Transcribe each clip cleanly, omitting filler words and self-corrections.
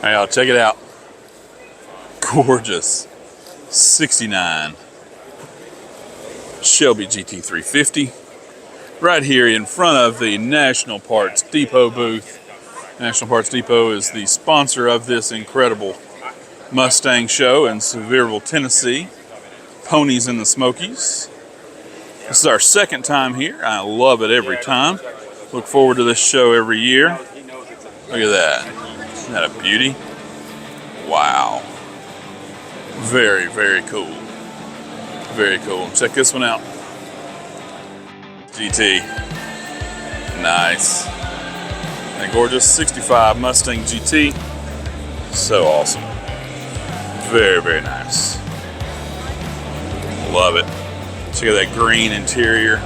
Hey, y'all, check it out. Gorgeous 69 Shelby GT350 right here in front of the National Parts Depot booth. National Parts Depot is the sponsor of this incredible Mustang show in Sevierville, Tennessee. Ponies and the Smokies. This is our second time here. I love it every time. Look forward to this show every year. Look at that. Isn't that a beauty? Wow. Very, very cool. Very cool. Check this one out. GT. Nice. And a gorgeous 65 Mustang GT. So awesome. Very, very nice. Love it. Check out that green interior.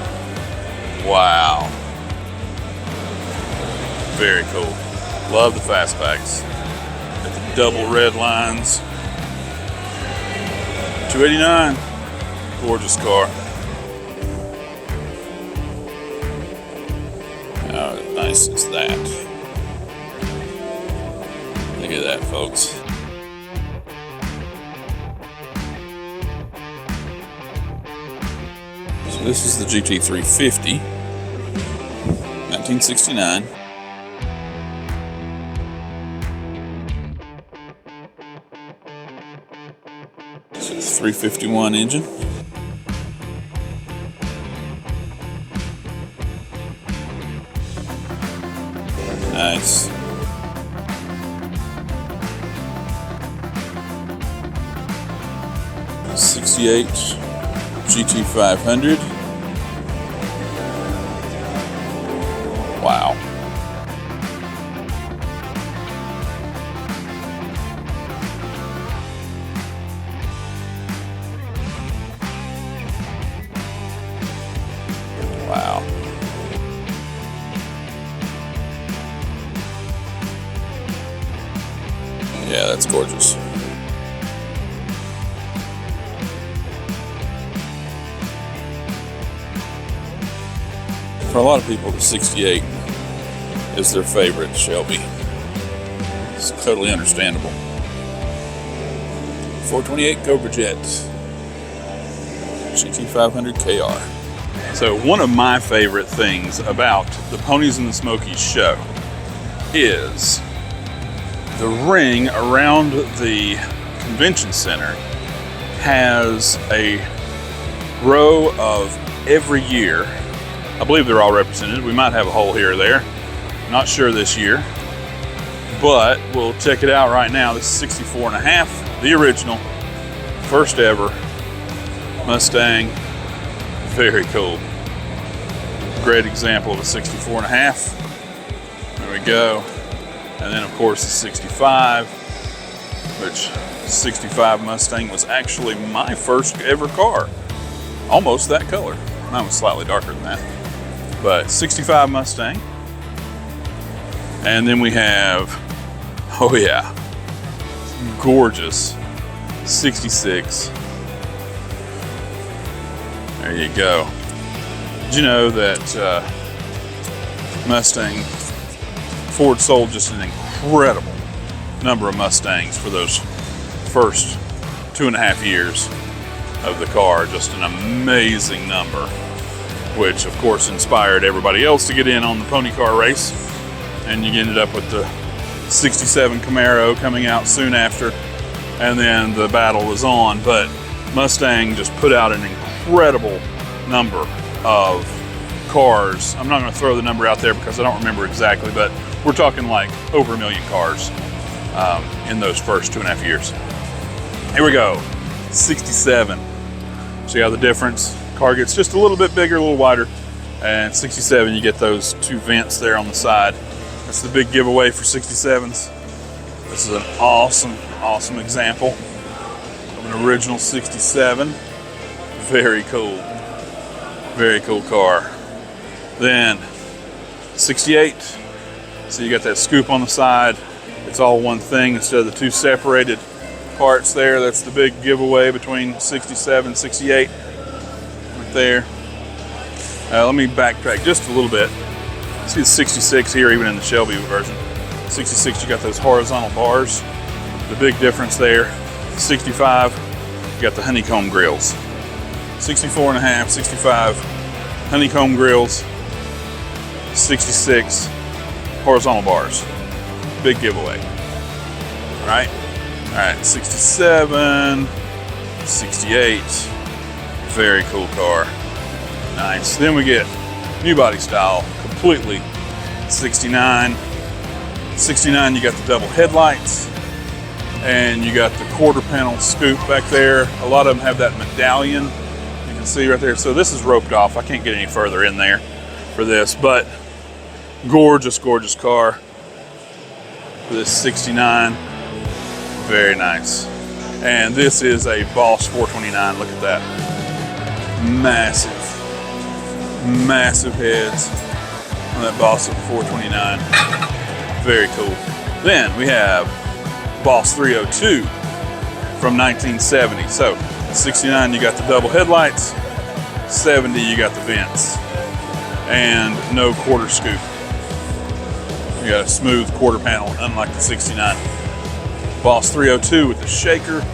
Wow. Very cool. Love the fastbacks. Got the double red lines. 289. Gorgeous car. How nice is that? Look at that, folks. So this is the GT350, 1969. So 351 engine. Nice. '68 GT500. Wow. Wow. Yeah, that's gorgeous. For a lot of people, the 68 is their favorite Shelby. It's totally understandable. 428 Cobra Jet GT500 KR. So one of my favorite things about the Ponies and the Smokies show is the ring around the convention center has a row of every year. I believe they're all represented. We might have a hole here or there. Not sure this year, but we'll check it out right now. This is 64 and a half, the original, first ever Mustang. Very cool. Great example of a 64 and a half. There we go. And then of course the 65, which 65 Mustang was actually my first ever car. Almost that color. Mine was slightly darker than that. But 65 Mustang. And then we have, oh yeah, gorgeous 66. There you go. Did you know that Ford sold just an incredible number of Mustangs for those first 2.5 years of the car? Just an amazing number, which of course inspired everybody else to get in on the pony car race. And you ended up with the 67 Camaro coming out soon after, and then the battle was on. But Mustang just put out an incredible number of cars. I'm not going to throw the number out there because I don't remember exactly, but we're talking like over 1 million cars in those first 2.5 years. Here we go, 67. See how the difference? Car gets just a little bit bigger, a little wider, and 67 you get those two vents there on the side. That's the big giveaway for 67s. This is an awesome, awesome example of an original 67. Very cool. Very cool car. Then 68. So you got that scoop on the side. It's all one thing instead of the two separated parts there. That's the big giveaway between 67 and 68 right there. Let me backtrack just a little bit. See the 66 here, even in the Shelby version. 66, you got those horizontal bars. The big difference there, 65, you got the honeycomb grills. 64 and a half, 65, honeycomb grills. 66, horizontal bars. Big giveaway. All right, 67, 68, very cool car. Nice. Then we get new body style, completely. 69, 69, you got the double headlights, and you got the quarter panel scoop back there. A lot of them have that medallion, you can see right there. So this is roped off. I can't get any further in there for this, but gorgeous, gorgeous car for this 69. Very nice. And this is a Boss 429. Look at that. Massive, massive heads on that Boss 429. Very cool. Then we have Boss 302 from 1970. So 69, you got the double headlights. 70, you got the vents. And no quarter scoop. You got a smooth quarter panel, unlike the 69. Boss 302 with the shaker.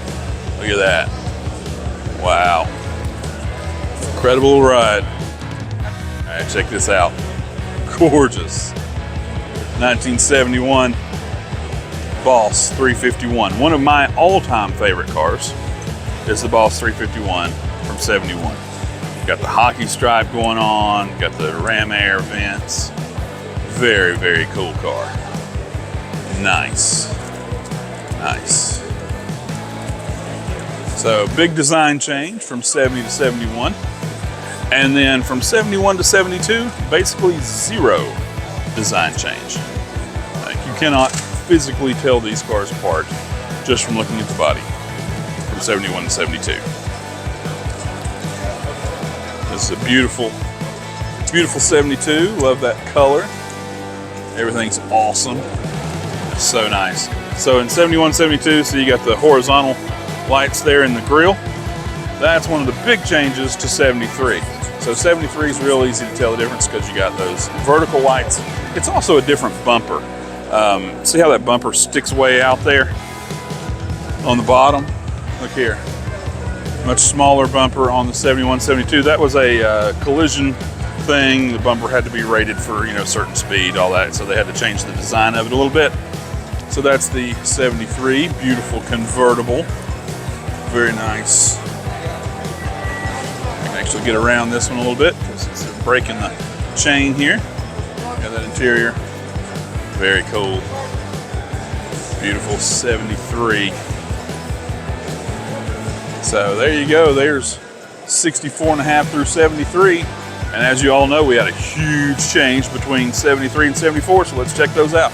Look at that. Wow. Incredible ride. All right, check this out. Gorgeous. 1971 Boss 351. One of my all-time favorite cars is the Boss 351 from 71. Got the hockey stripe going on, got the ram air vents. Very, very cool car. Nice. Nice. So big design change from 70 to 71. And then from 71 to 72, basically zero design change. Like, you cannot physically tell these cars apart just from looking at the body from 71 to 72. This is a beautiful, beautiful 72. Love that color. Everything's awesome. So nice. So in 71, 72, so you got the horizontal lights there in the grille. That's one of the big changes to 73. So 73 is real easy to tell the difference because you got those vertical lights. It's also a different bumper. See how that bumper sticks way out there on the bottom? Look here. Much smaller bumper on the 71, 72. That was a collision thing. The bumper had to be rated for, you know, certain speed, all that. So they had to change the design of it a little bit. So that's the 73, beautiful convertible. Very nice. I can actually get around this one a little bit because it's breaking the chain here. Got that interior. Very cool. Beautiful 73. So there you go. There's 64 and a half through 73. And as you all know, we had a huge change between 73 and 74. So let's check those out.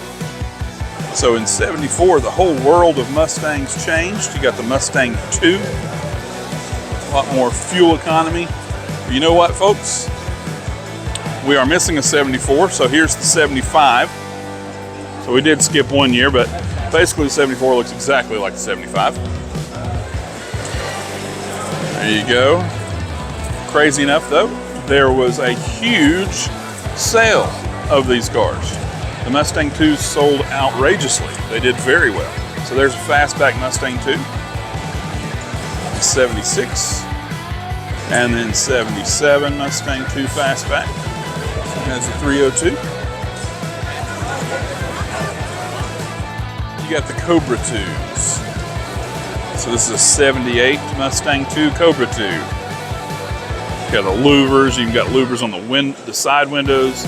So in 74, the whole world of Mustangs changed. You got the Mustang 2. A lot more fuel economy. But you know what, folks? We are missing a 74. So here's the 75. So we did skip 1 year, but basically the 74 looks exactly like the 75. There you go. Crazy enough though, there was a huge sale of these cars. The Mustang 2s sold outrageously. They did very well. So there's a fastback Mustang 2. 76. And then 77 Mustang 2 fastback. That's a 302. You got the Cobra 2s. So this is a 78 Mustang 2 Cobra 2. You got the louvers. You've got louvers on the side windows.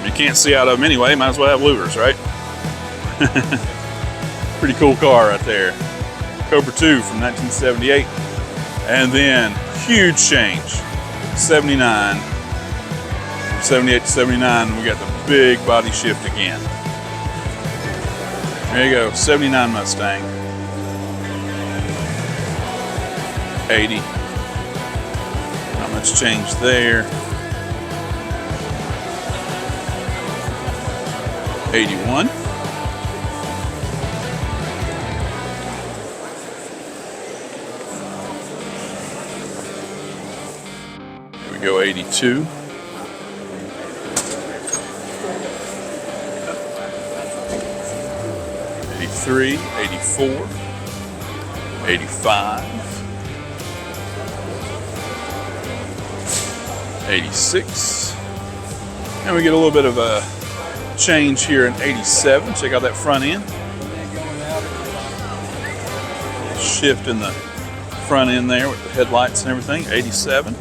You can't see out of them anyway. Might as well have louvers, right? Pretty cool car right there. Cobra 2 from 1978. And then huge change. 79. From 78 to 79, we got the big body shift again. There you go, 79 Mustang. 80. Not much change there. 81. Here we go, 82. 83, 84, 85, 86, and we get a little bit of a change here in 87. Check out that front end. Shift in the front end there with the headlights and everything. 87,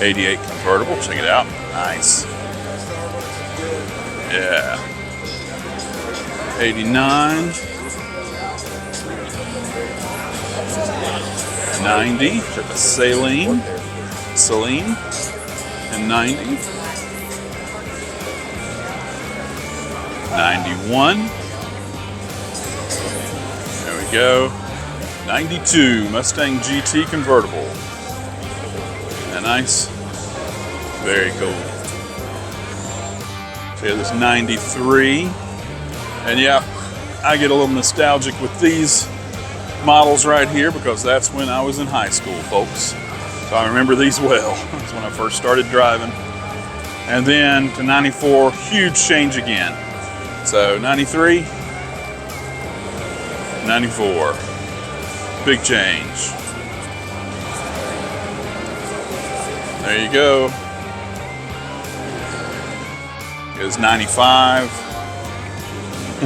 88 convertible. Check it out. Nice. Yeah. 89, 90. Check the Celine, and 90. 91. There we go. 92 Mustang GT convertible. Isn't that nice? Very cool. So yeah, this 93. And yeah, I get a little nostalgic with these models right here because that's when I was in high school, folks. So I remember these well. That's when I first started driving. And then to 94, huge change again. So 93, 94, big change. There you go. Goes 95.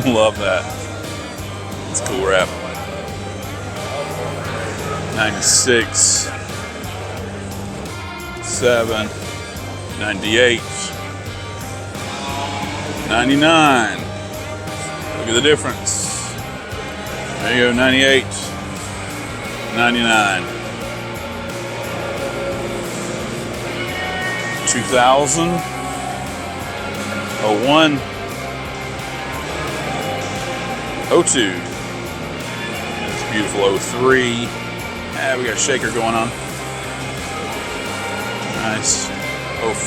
Love that. It's a cool wrap. 96, 7, 98, 99. Look at the difference. There you go, 98, 99. 2000, 01, 02. It's beautiful 03. Ah, we got a shaker going on. Nice.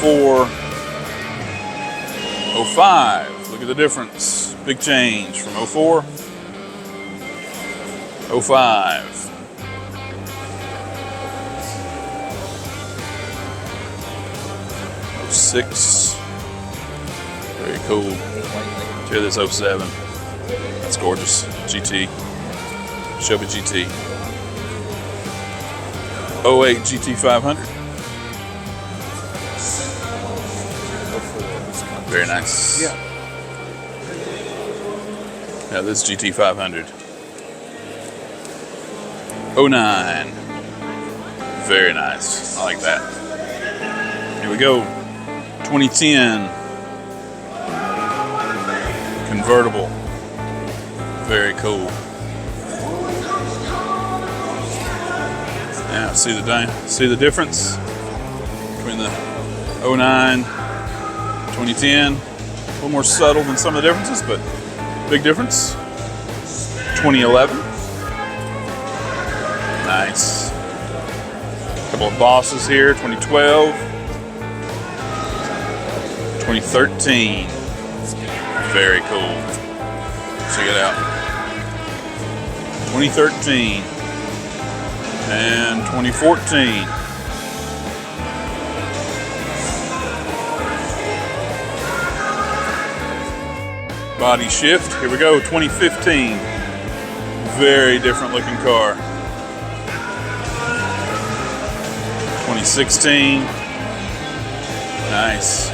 04, 05. Look at the difference. Big change from 04, 05. 06. Very cool. Here, this 07. That's gorgeous. GT. Shelby GT. 08 GT 500. Very nice. Yeah. Now this GT 500. 09. Very nice. I like that. Here we go. 2010. Convertible. Very cool. Yeah, see the difference between the 09, 2010. A little more subtle than some of the differences, but big difference. 2011. Nice. A couple of bosses here. 2012. 2013. Very cool. Check it out. 2013 and 2014. Body shift. Here we go. 2015. Very different looking car. 2016. Nice.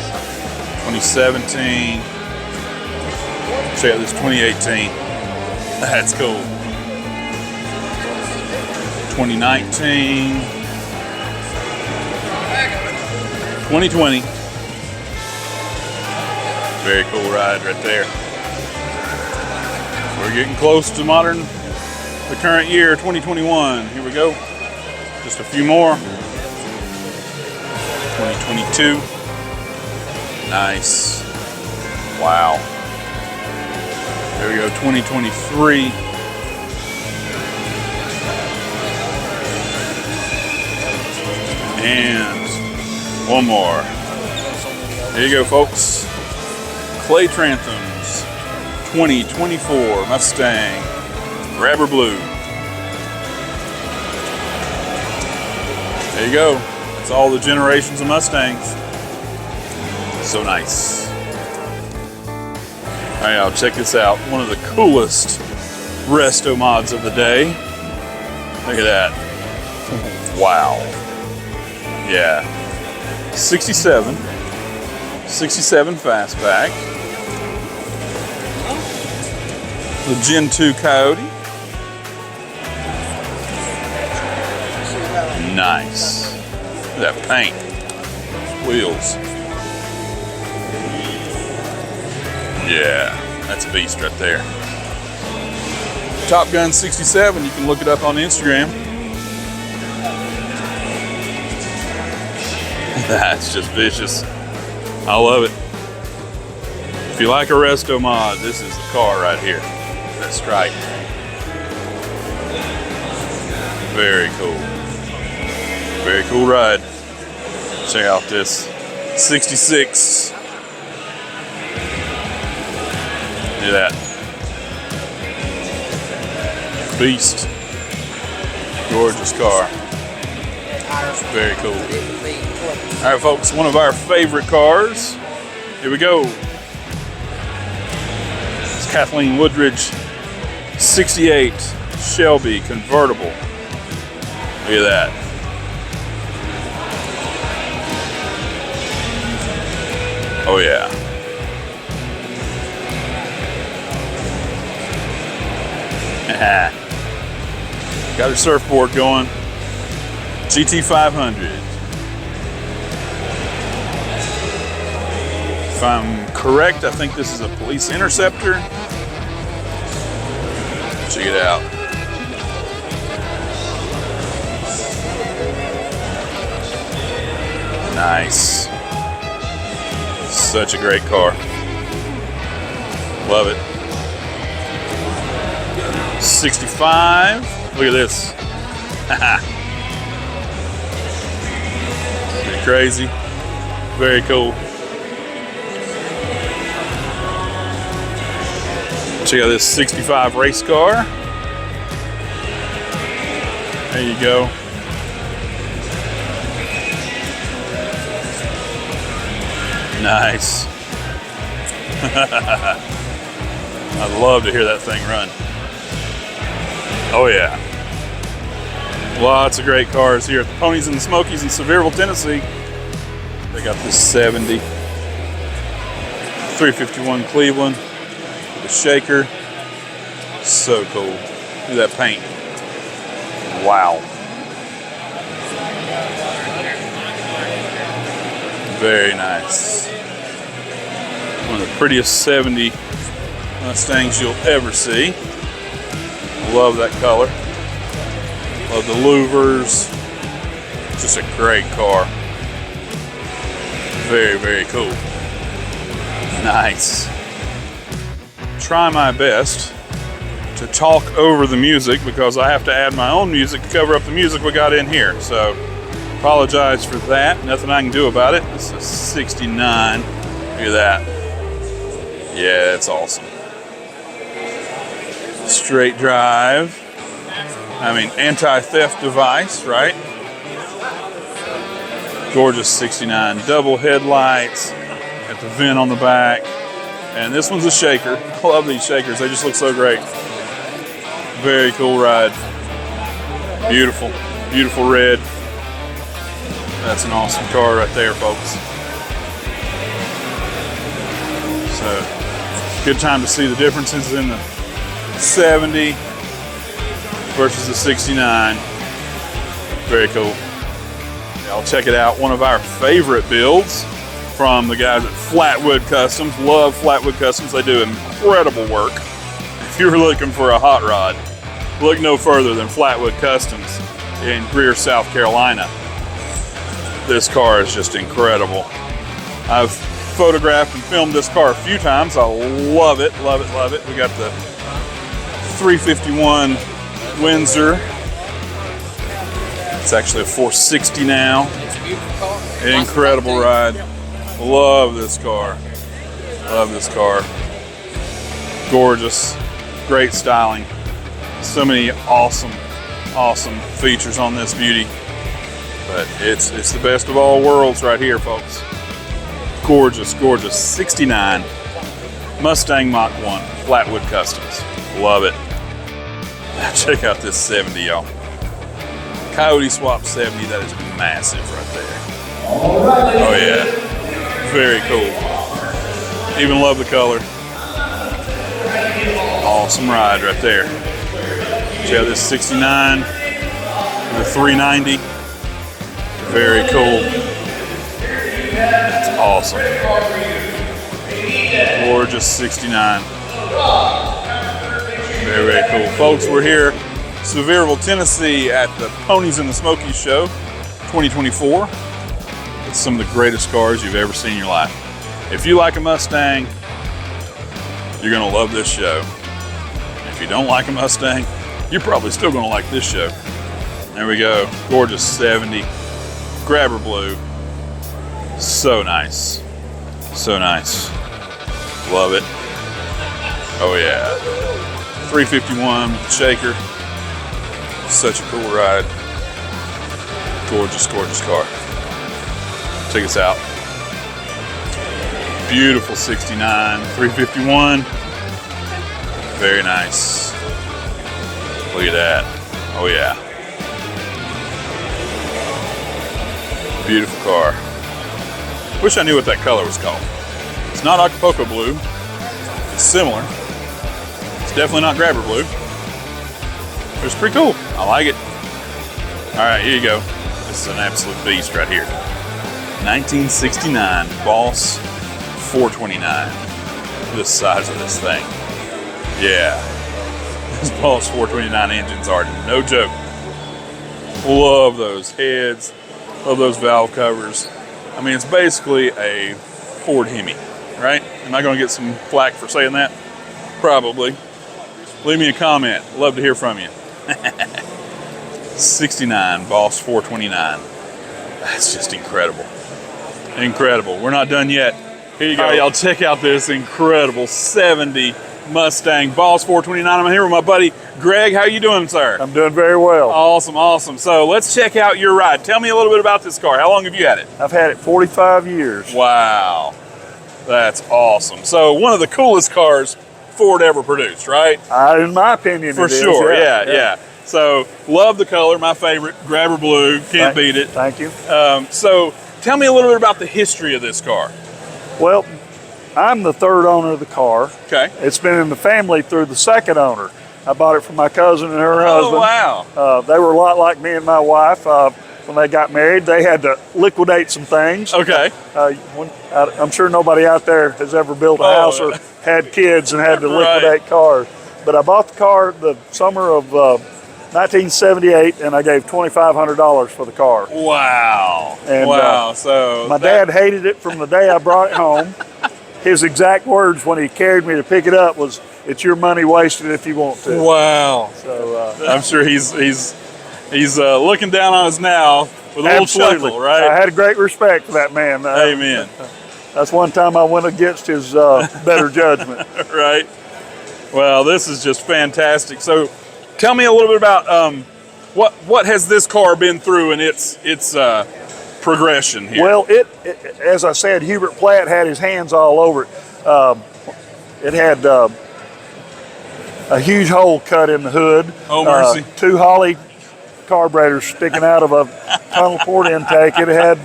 2017. Check out this 2018. That's cool. 2019. 2020. Very cool ride right there. We're getting close to the current year, 2021. Here we go. Just a few more. 2022. Nice. Wow. There we go, 2023. And one more. There you go, folks. Clay Tranthams 2024 Mustang Grabber Blue. There you go. It's all the generations of Mustangs. So nice. right, y'all, check this out. One of the coolest resto mods of the day. Look at that. Wow. Yeah. 67 fastback. The Gen 2 Coyote. Nice. Look at that paint. Wheels. Yeah, that's a beast right there. Top Gun 67, you can look it up on Instagram. That's just vicious. I love it. If you like a resto mod, this is the car right here. That's right. Very cool. Very cool ride. Check out this 66. Look at that. Beast. Gorgeous car. Very cool. All right, folks, one of our favorite cars. Here we go. It's Kathleen Woodridge 68 Shelby convertible. Look at that. Oh yeah. Got her surfboard going. GT 500. If I'm correct, I think this is a police interceptor. Check it out. Nice. Such a great car. Love it. 65. Look at this. Pretty crazy. Very cool. Check out this 65 race car. There you go. Nice. I'd love to hear that thing run. Oh yeah. Lots of great cars here at the Ponies and the Smokies in Sevierville, Tennessee. They got this 70. 351 Cleveland. The shaker. So cool. Look at that paint. Wow. Very nice. One of the prettiest 70 Mustangs you'll ever see. Love that color. Love the louvers. Just a great car. Very, very cool. Nice. Try my best to talk over the music because I have to add my own music to cover up the music we got in here. So apologize for that. Nothing I can do about it. This is 69. Look at that. Yeah, it's awesome. Straight drive. I mean, anti-theft device, right? Gorgeous 69. Double headlights. Got the vent on the back. And this one's a shaker. I love these shakers. They just look so great. Very cool ride. Beautiful. Beautiful red. That's an awesome car right there, folks. So, good time to see the differences in the 70 versus the 69. Very cool. Y'all check it out. One of our favorite builds from the guys at Flatwood Customs. Love Flatwood Customs. They do incredible work. If you're looking for a hot rod, look no further than Flatwood Customs in Greer, South Carolina. This car is just incredible. I've photographed and filmed this car a few times. I love it, love it, love it. We got the 351 Windsor. It's actually a 460 now. Incredible ride. Love this car. Love this car. Gorgeous. Great styling. So many awesome, awesome features on this beauty. But it's the best of all worlds right here, folks. Gorgeous, gorgeous 69 Mustang Mach 1 Flatwood Customs. Love it. Now check out this 70, y'all. Coyote Swap 70, that is massive right there. Oh yeah, very cool. Even love the color. Awesome ride right there. Check out this 69, the 390. Very cool. That's awesome. Gorgeous 69. Very, very cool. Folks, we're here, Sevierville, Tennessee at the Ponies and the Smokies show 2024. It's some of the greatest cars you've ever seen in your life. If you like a Mustang, you're gonna love this show. If you don't like a Mustang, you're probably still gonna like this show. There we go, gorgeous 70, grabber blue. So nice, so nice. Love it. Oh yeah. 351 with the shaker. Such a cool ride. Gorgeous, gorgeous car. Check us out. Beautiful 69, 351. Very nice. Look at that. Oh yeah. Beautiful car. Wish I knew what that color was called. It's not Acapulco blue. It's similar. It's definitely not grabber blue. But it's pretty cool. I like it. All right, here you go. This is an absolute beast right here. 1969 Boss 429. Look at the size of this thing. Yeah. These Boss 429 engines are no joke. Love those heads. Love those valve covers. I mean, it's basically a Ford Hemi, right? Am I going to get some flack for saying that? Probably. Leave me a comment. Love to hear from you. 69 Boss 429. That's just incredible. Incredible. We're not done yet. Here you go. All right, y'all, check out this incredible 70 Mustang Boss 429. I'm here with my buddy Greg. How you doing, sir? I'm doing very well. Awesome, awesome. So let's check out your ride. Tell me a little bit about this car. How long have you had it? I've had it 45 years. Wow. That's awesome. So one of the coolest cars Ford ever produced, right? In my opinion, for sure. Yeah. So love the color. My favorite, grabber blue. Can't beat it. Thank you. So tell me a little bit about the history of this car. Well, I'm the third owner of the car. Okay. It's been in the family through the second owner. I bought it from my cousin and her husband. Oh, wow. They were a lot like me and my wife. When they got married, they had to liquidate some things. Okay. I'm sure nobody out there has ever built a house or had kids and had to liquidate cars. But I bought the car the summer of 1978, and I gave $2,500 for the car. Wow. And, wow. So my dad hated it from the day I brought it home. His exact words when he carried me to pick it up was, "It's your money wasted if you want to." Wow. So I'm sure he's looking down on us now with a little chuckle, right? I had a great respect for that man. Amen. That's one time I went against his better judgment. Right. Well, this is just fantastic. So tell me a little bit about what has this car been through in its progression here? Well, as I said, Hubert Platt had his hands all over it. It had a huge hole cut in the hood. Oh, mercy. 2 Holley carburetors sticking out of a tunnel port intake. It had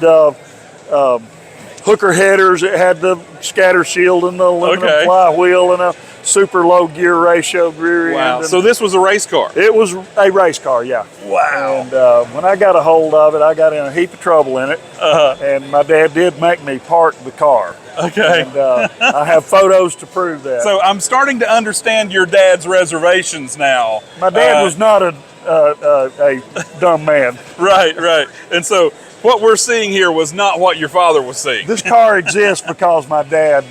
hooker headers. It had the scatter shield and the aluminum flywheel and a super low gear ratio rear end. Wow. So this was a race car? It was a race car, yeah. Wow. And when I got a hold of it, I got in a heap of trouble in it. And my dad did make me park the car. Okay. And I have photos to prove that. So I'm starting to understand your dad's reservations now. My dad was not a dumb man. Right. And so what we're seeing here was not what your father was seeing. This car exists because my dad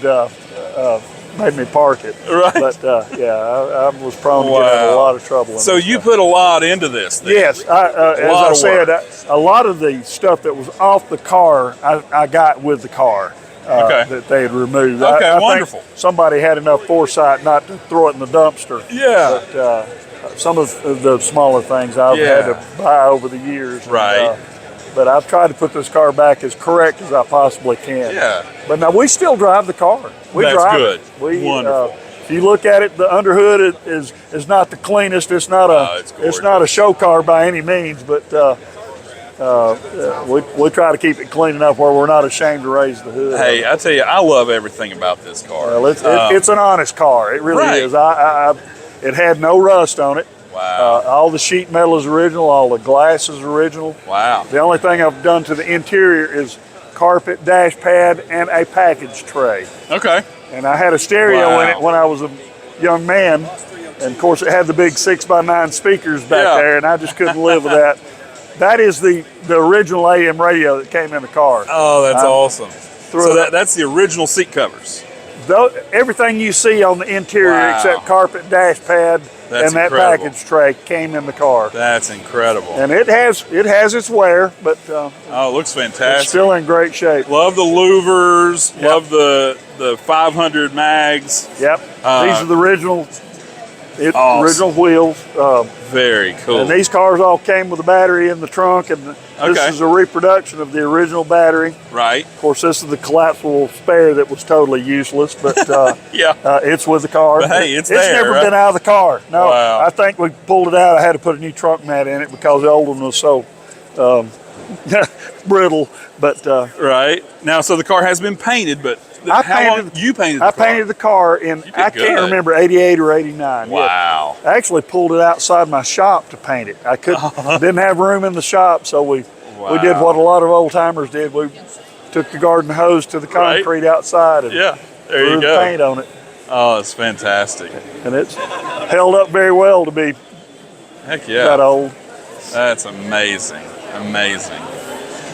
made me park it. Right. But I was prone to get in a lot of trouble. So you put a lot into this thing. Yes. As I said, a lot of the stuff that was off the car, I got with the car. That they had removed. Okay, I wonderful. Think somebody had enough foresight not to throw it in the dumpster. Yeah. But some of the smaller things I've had to buy over the years. Right. but I've tried to put this car back as correct as I possibly can. Yeah. But now we still drive the car. We That's drive good. It. We, Wonderful. If you look at it, the underhood is not the cleanest. It's not it's not a show car by any means, but we try to keep it clean enough where we're not ashamed to raise the hood. Hey, I tell you, I love everything about this car. Well, it's an honest car. It really Right. is. It had no rust on it. Wow. All the sheet metal is original. All the glass is original. Wow. The only thing I've done to the interior is carpet, dash pad, and a package tray. Okay. And I had a stereo Wow. in it when I was a young man. And of course, it had the big 6x9 speakers back Yeah. there, and I just couldn't live with that. That is the original AM radio that came in the car. Oh, that's awesome. So it- that's the original seat covers. Everything you see on the interior Wow. except carpet, dash pad, That's and that incredible. package tray came in the car. That's incredible. And it has its wear, but Oh, it looks it's fantastic. still in great shape. Love the louvers. Yep. Love the 500 mags. Yep. These are the original Awesome. original wheels. Very cool. And these cars all came with a battery in the trunk, and this Okay. is a reproduction of the original battery. Right. Of course, this is the collapsible spare that was totally useless, but Yeah. it's with the car. But hey, it's it's there, never right? been out of the car. No, Wow. I think we pulled it out. I had to put a new trunk mat in it because the old one was so brittle. But Right. Now, so the car has been painted, but I how long painted- you painted the I car? painted the car in, did I good. can't remember, 88 or 89. Yeah. Wow. I actually pulled it outside my shop to paint it. I didn't have room in the shop, so we did Wow. what a lot of old timers did. We took the garden hose to the Right. concrete outside and Yeah. There threw you the go. paint on it. Oh, it's fantastic. And it's held up very well to be Heck yeah. that old. That's amazing. Amazing.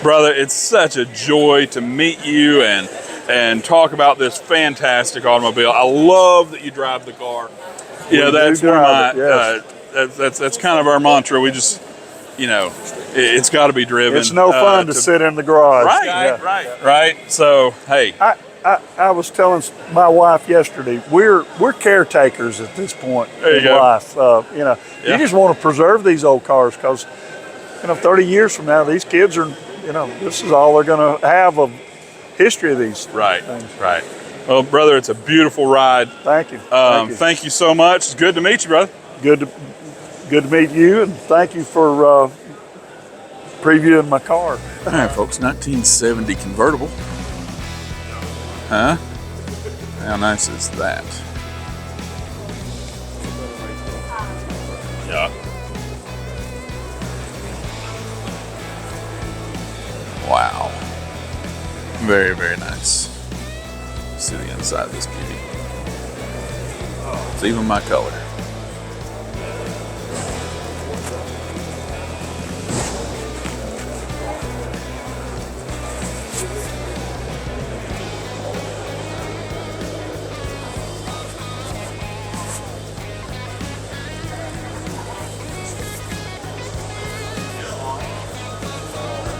Brother, it's such a joy to meet you and talk about this fantastic automobile. I love that you drive the car. You know, We do that's one of my, drive it, yes. that's kind of our mantra. We just, you know, it's got to be driven. It's no fun to sit in the garage. Right, Yeah. right. So, hey, I was telling my wife yesterday, we're caretakers at this point There you in go. life. You know, Yeah. you just want to preserve these old cars because, 30 years from now, these kids are, this is all they're going to have of history of these right, things. right. Well, brother, it's a beautiful ride. Thank you. Thank you so much. It's good to meet you, brother. Good to meet you, and thank you for previewing my car. All right, folks, 1970 convertible. Huh? How nice is that? Yeah. Wow. Very, very nice. See the inside of this beauty. It's even my color.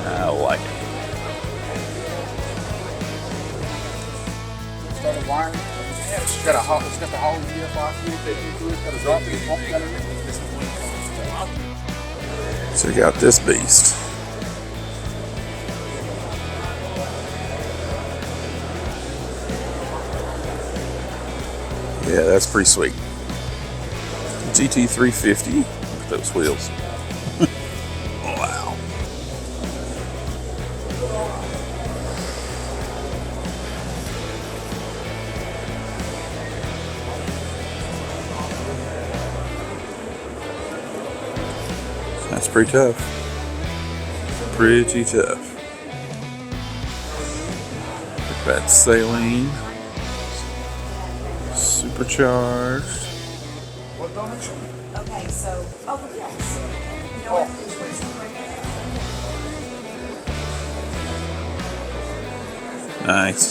I like it. Started wiring. It's got the whole UFI into it. It's got a drop in pump gun in it. This is one So we got this beast. Yeah, that's pretty sweet. GT350. Look at those wheels. Wow. That's pretty tough. Pretty tough. Look at that saline. Supercharged. Okay, so, yes. You know what? Which one's the right? Nice.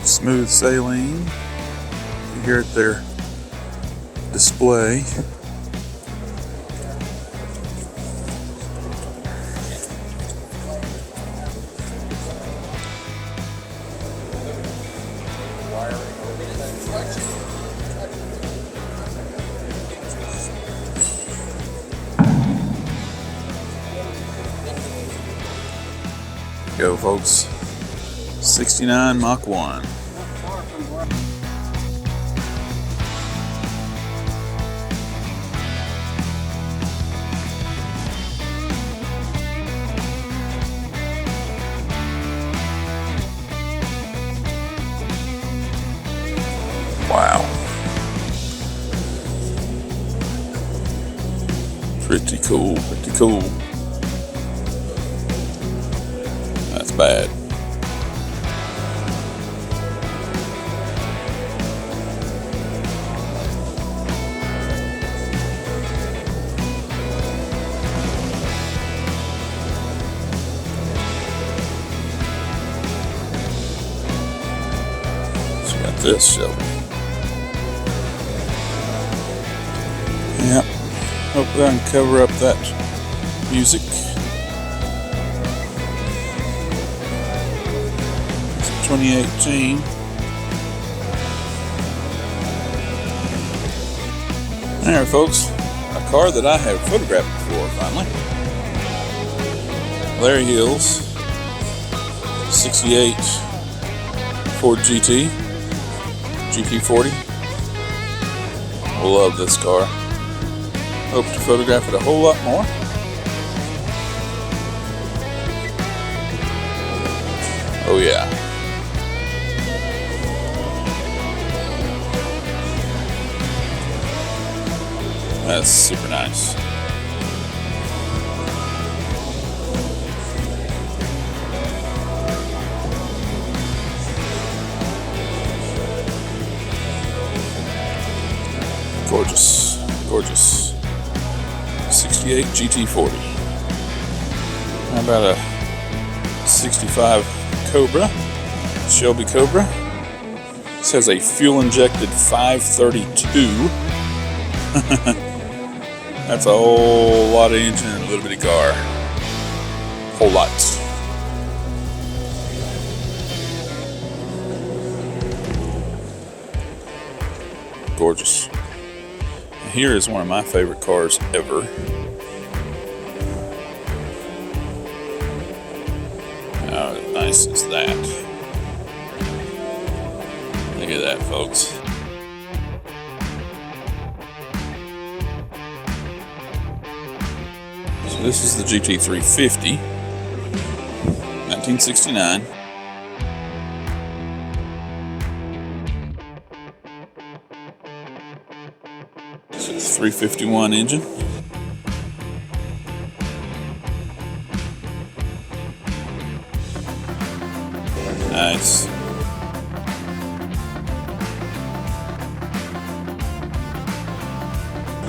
Smooth saline. You hear it there. Display. go, folks. 69 Mach 1. Wow. Pretty cool, pretty cool. That's bad. So we got this, Shelby. Yep. Hopefully I can cover up that music. It's 2018. There, folks. A car that I have photographed before, finally. Larry Hill's 68 Ford GT. GT40. Love this car. Hope to photograph it a whole lot more. Oh yeah. That's super nice. Gorgeous, gorgeous. 68 GT40. How about a 65 Cobra, Shelby Cobra? This has a fuel-injected 532. That's a whole lot of engine and a little bit of car. Whole lot. Gorgeous. Here is one of my favorite cars ever. How nice is that? Look at that, folks. So this is the GT350, 1969. So it's 351 engine. Nice.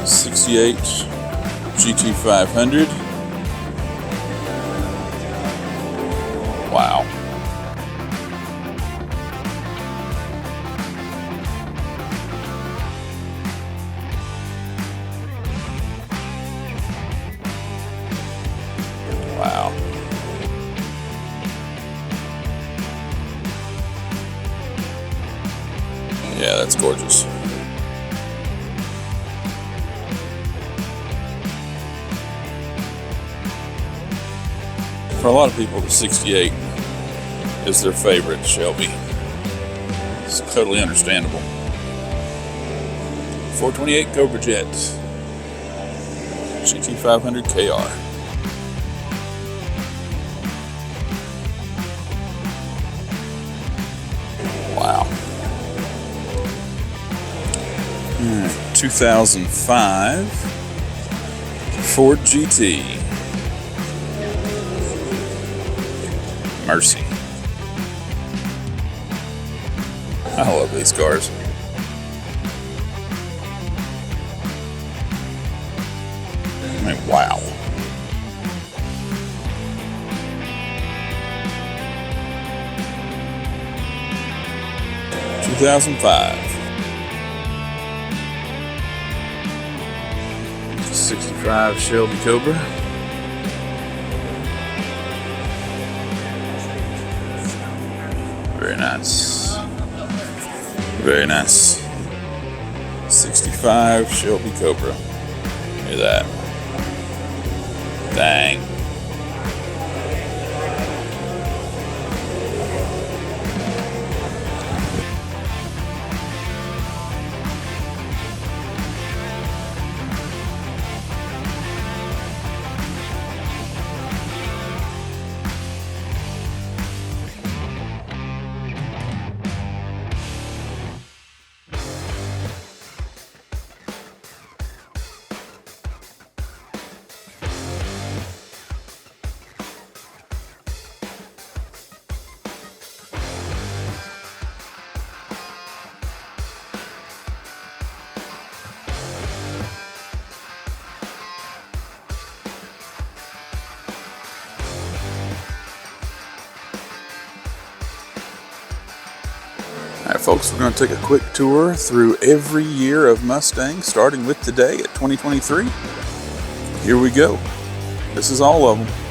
'68 GT500. Wow. Wow. Yeah, that's gorgeous. For a lot of people, the 68 is their favorite Shelby. It's totally understandable. 428 Cobra Jet. GT500 KR. Wow. 2005 Ford GT. Mercy. I love these cars. I mean, wow. – 2005. 65 Shelby Cobra. Very nice. Very nice. 65 Shelby Cobra. Look at that. Dang. All right, folks, we're going to take a quick tour through every year of Mustang, starting with today at 2023. Here we go. This is all of them.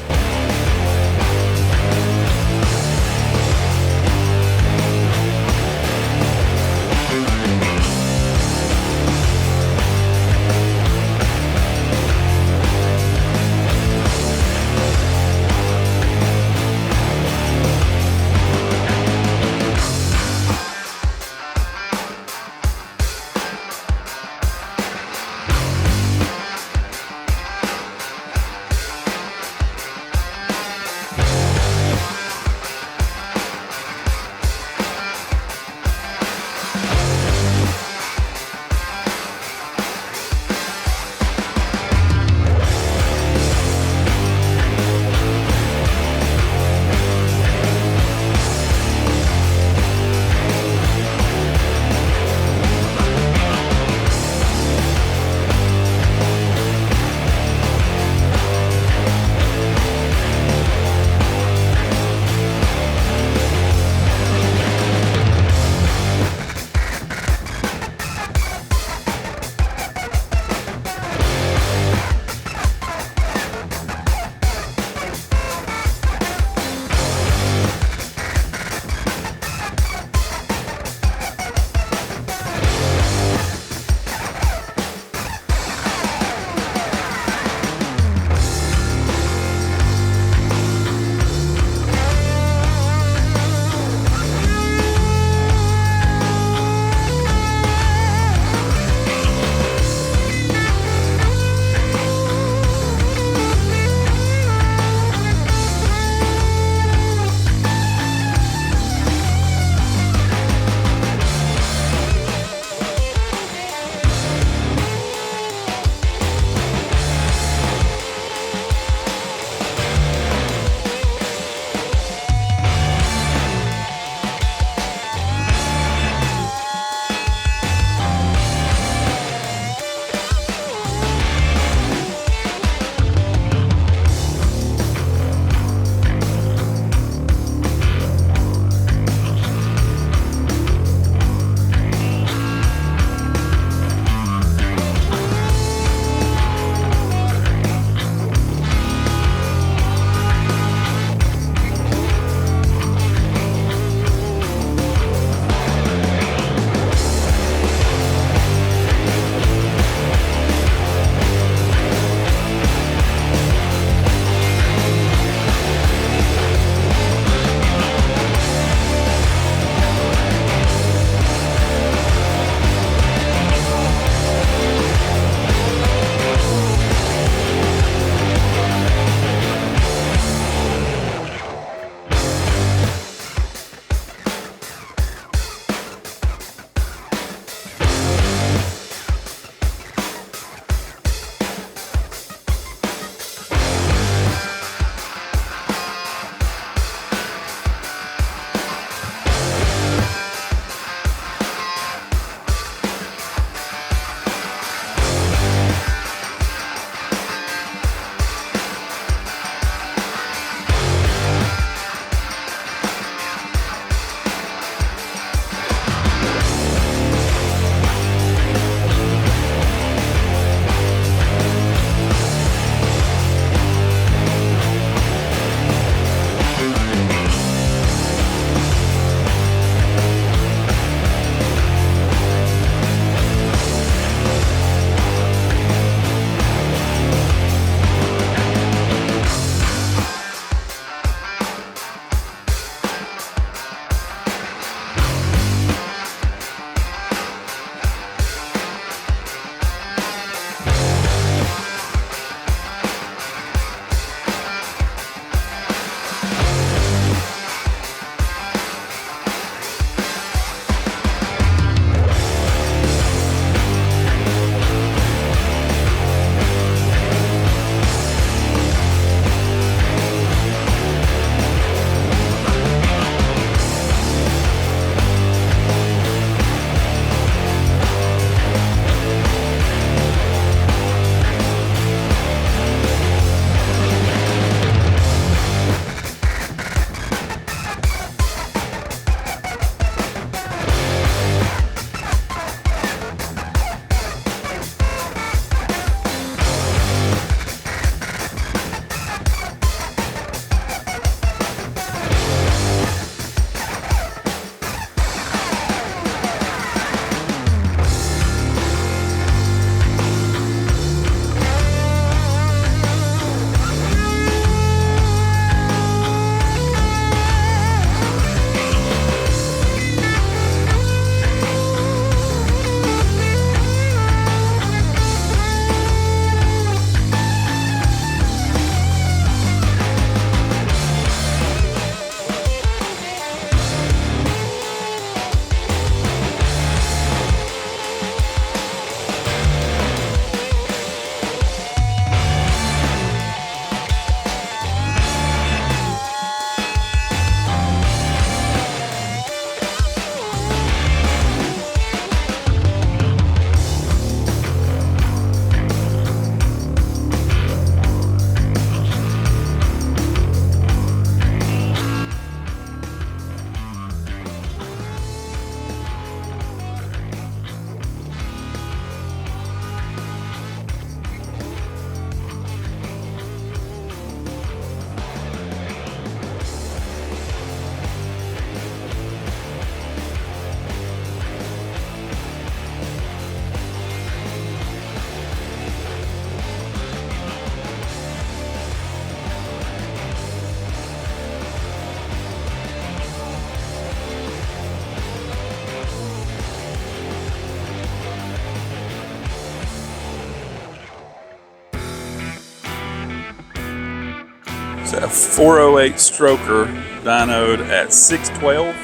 It's a 408 stroker dynoed at 612.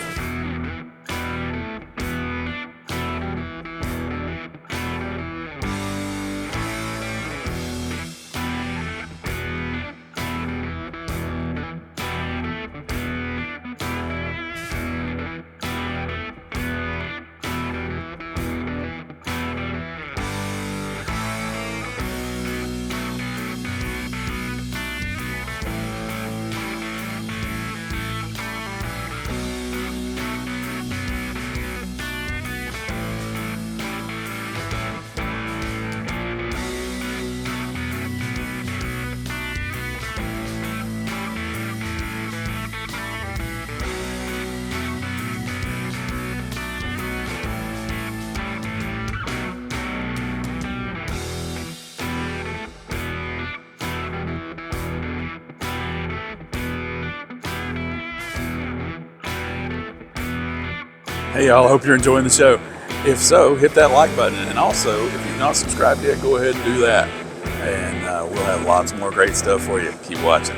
Hey y'all, I hope you're enjoying the show. If so, hit that like button. And also, if you've not subscribed yet, go ahead and do that. And we'll have lots more great stuff for you. Keep watching.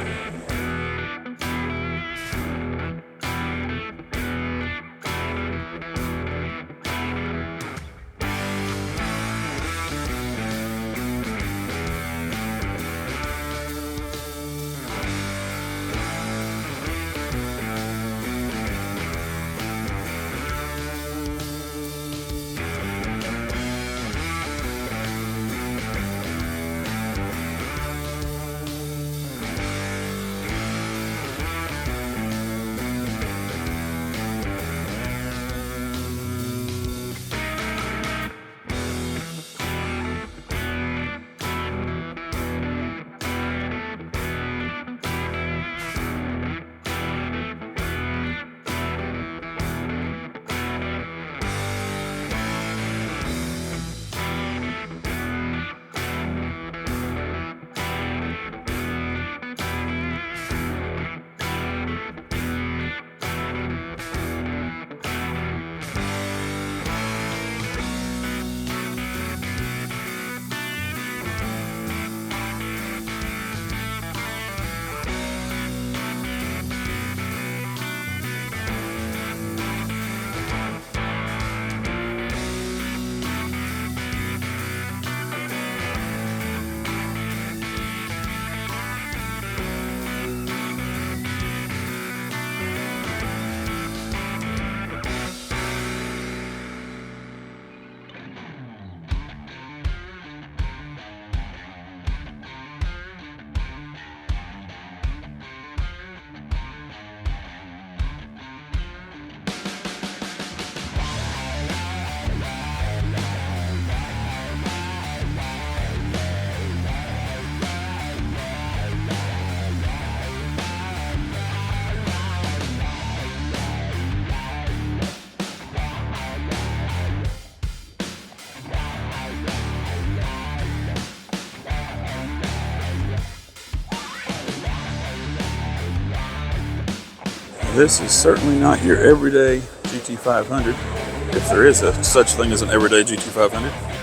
This is certainly not your everyday GT500, if there is a such thing as an everyday GT500.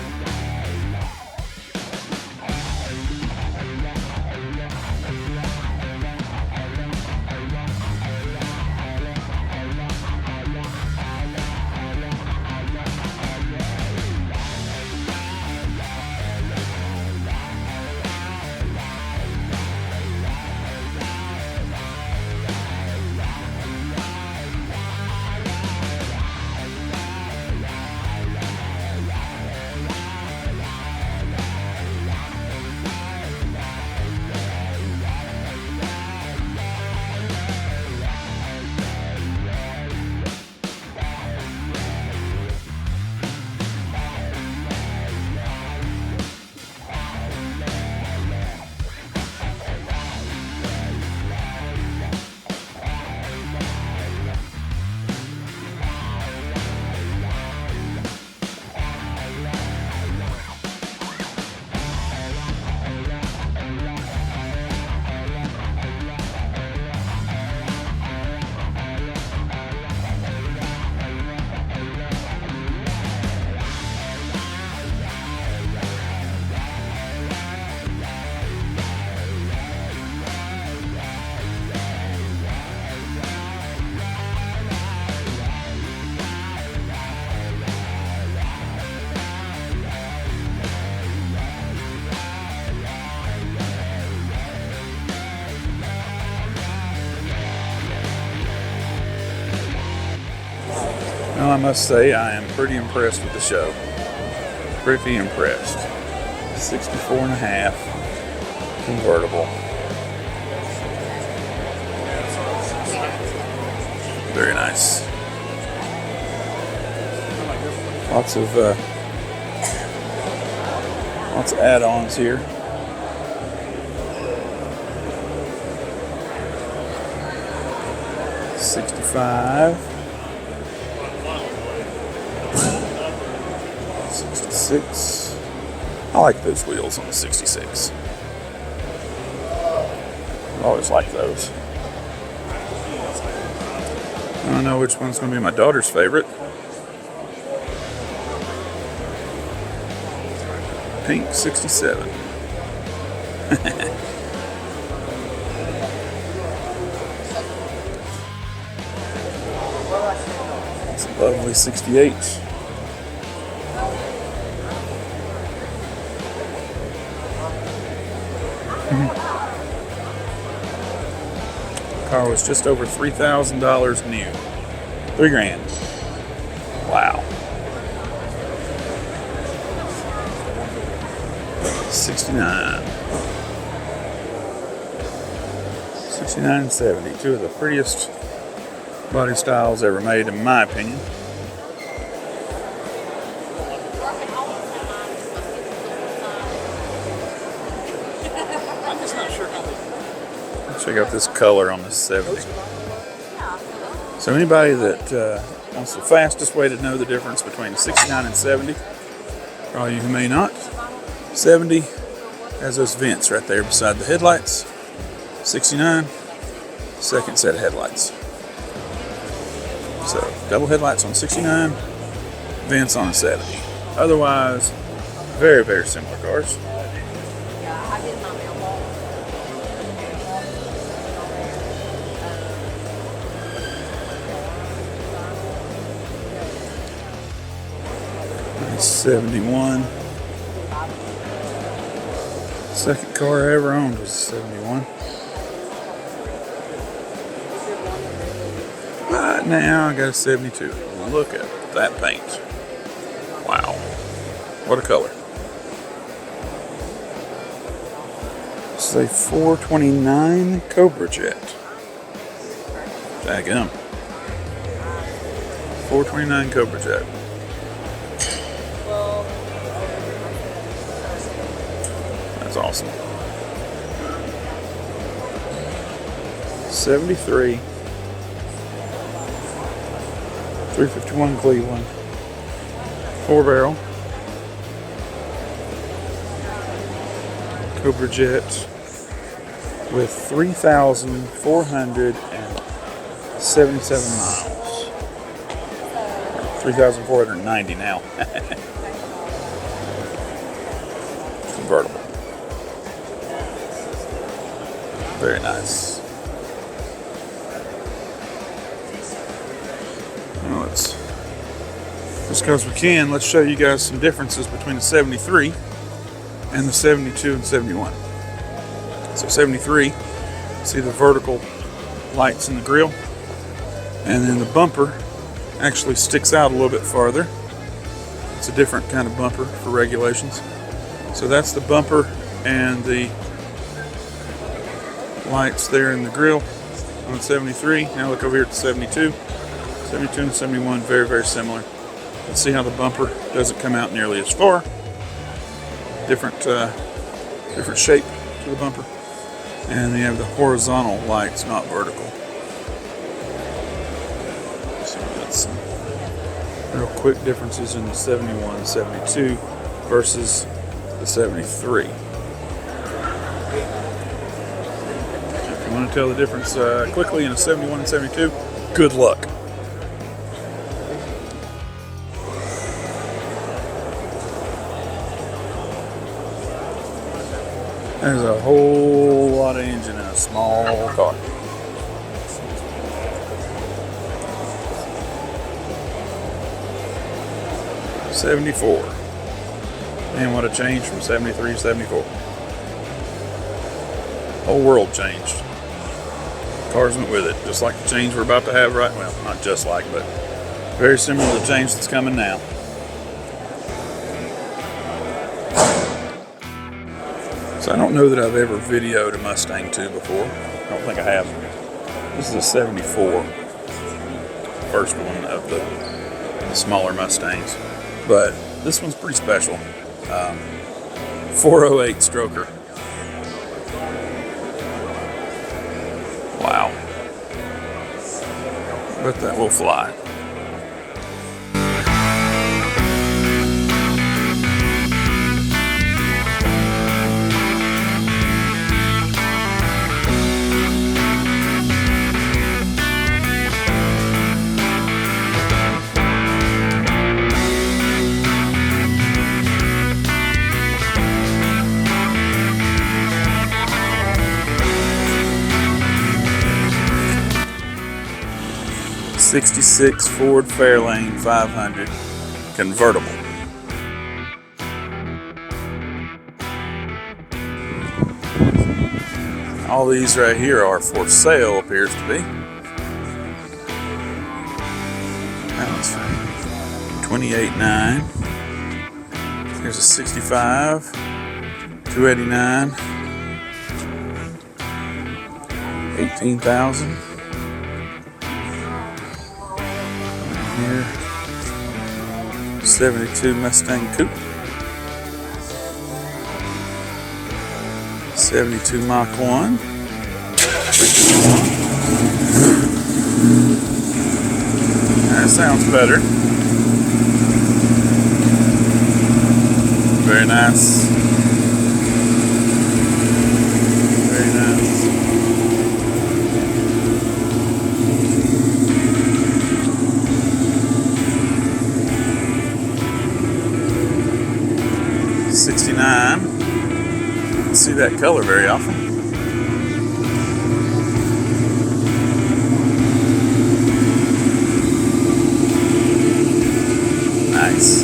Well, I must say I am pretty impressed with the show. Pretty impressed. 64.5 convertible. Very nice. Lots of add-ons here. $65. 66. I like those wheels on the 66. I always like those. I don't know which one's going to be my daughter's favorite. Pink 67. It's a lovely 68. Car was just over $3,000 new. $3,000. Wow. 69. 69 and 70. Two of the prettiest body styles ever made, in my opinion. Check out this color on the 70. So anybody that wants the fastest way to know the difference between 69 and 70, for all you who may not, 70 has those vents right there beside the headlights. 69, second set of headlights. So double headlights on 69, vents on a 70. Otherwise, very, very similar cars. Nice 71. Second car I ever owned was a 71. Right now I got a 72. Look at that paint. Wow. What a color. This is a 429 Cobra Jet. Daggum. 429 Cobra Jet. That's awesome. 73. 351 Cleveland. 4-barrel. Cobra Jet with 3,477 miles. 3,490 now. Convertible. Very nice. Well, just because we can, let's show you guys some differences between the 73 and the 72 and 71. So 73, see the vertical lights in the grille, and then the bumper actually sticks out a little bit farther. It's a different kind of bumper for regulations. So that's the bumper and the lights there in the grille on 73. Now look over here at the 72. 72 and 71, very, very similar. Let's see how the bumper doesn't come out nearly as far. Different shape to the bumper. And then you have the horizontal lights, not vertical. So that's some real quick differences in the 71 and 72 versus the 73. If you want to tell the difference quickly in a 71 and 72, good luck. There's a whole lot of engine in a small car. '74. Man, what a change from 73 to 74. Whole world changed. Cars went with it, just like the change we're about to have right. Well, not just like, but Very similar to the change that's coming now. So I don't know that I've ever videoed a Mustang 2 before. I don't think I have. This is a 74. First one of the smaller Mustangs. But this one's pretty special. 408 stroker. Wow. Bet that will fly. '66 Ford Fairlane 500 convertible. All these right here are for sale, appears to be. That one's 28.9. Here's a 65, 289, 18,000. Here, 72 Mustang Coupe, 72 Mach 1, that sounds better. Very nice. Very nice. '69. Don't see that color very often. Nice.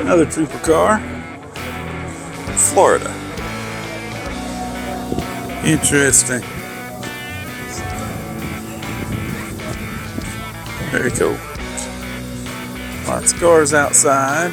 Another trooper car from Florida. Interesting. Very cool. Lots of cars outside.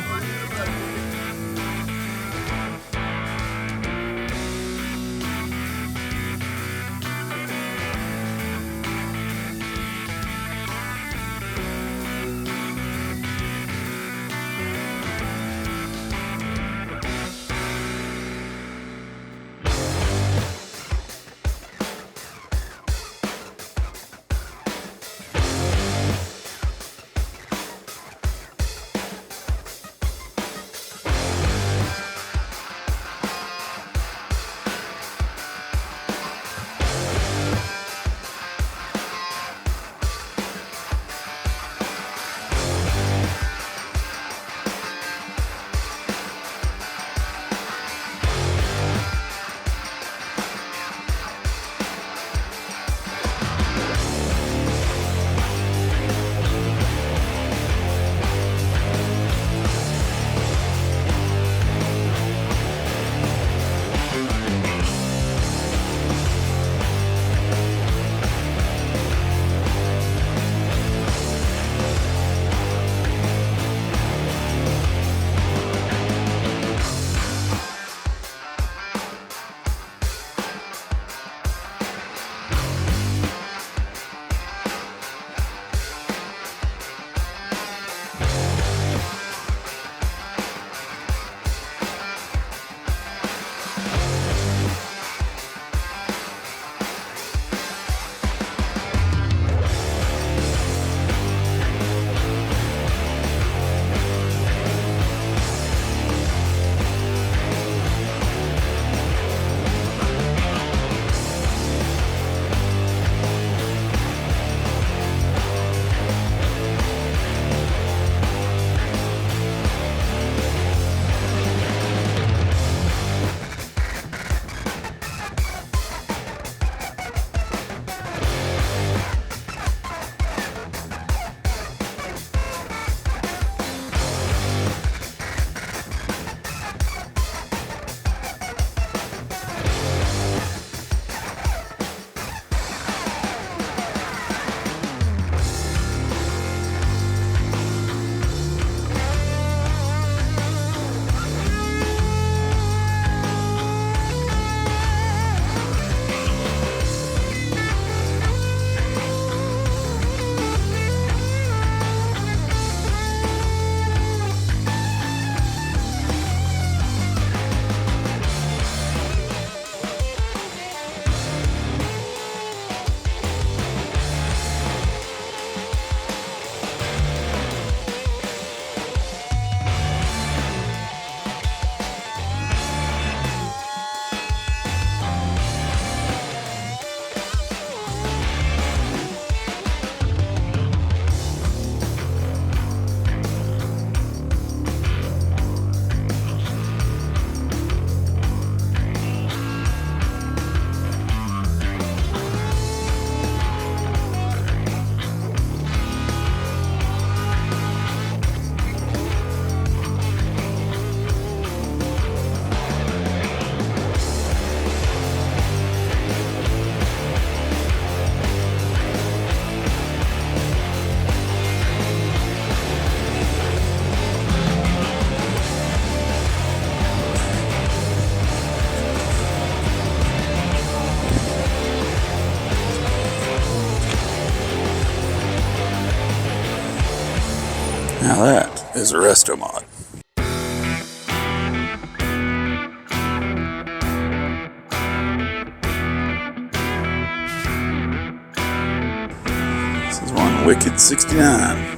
is a resto mod. This is one Wicked 69.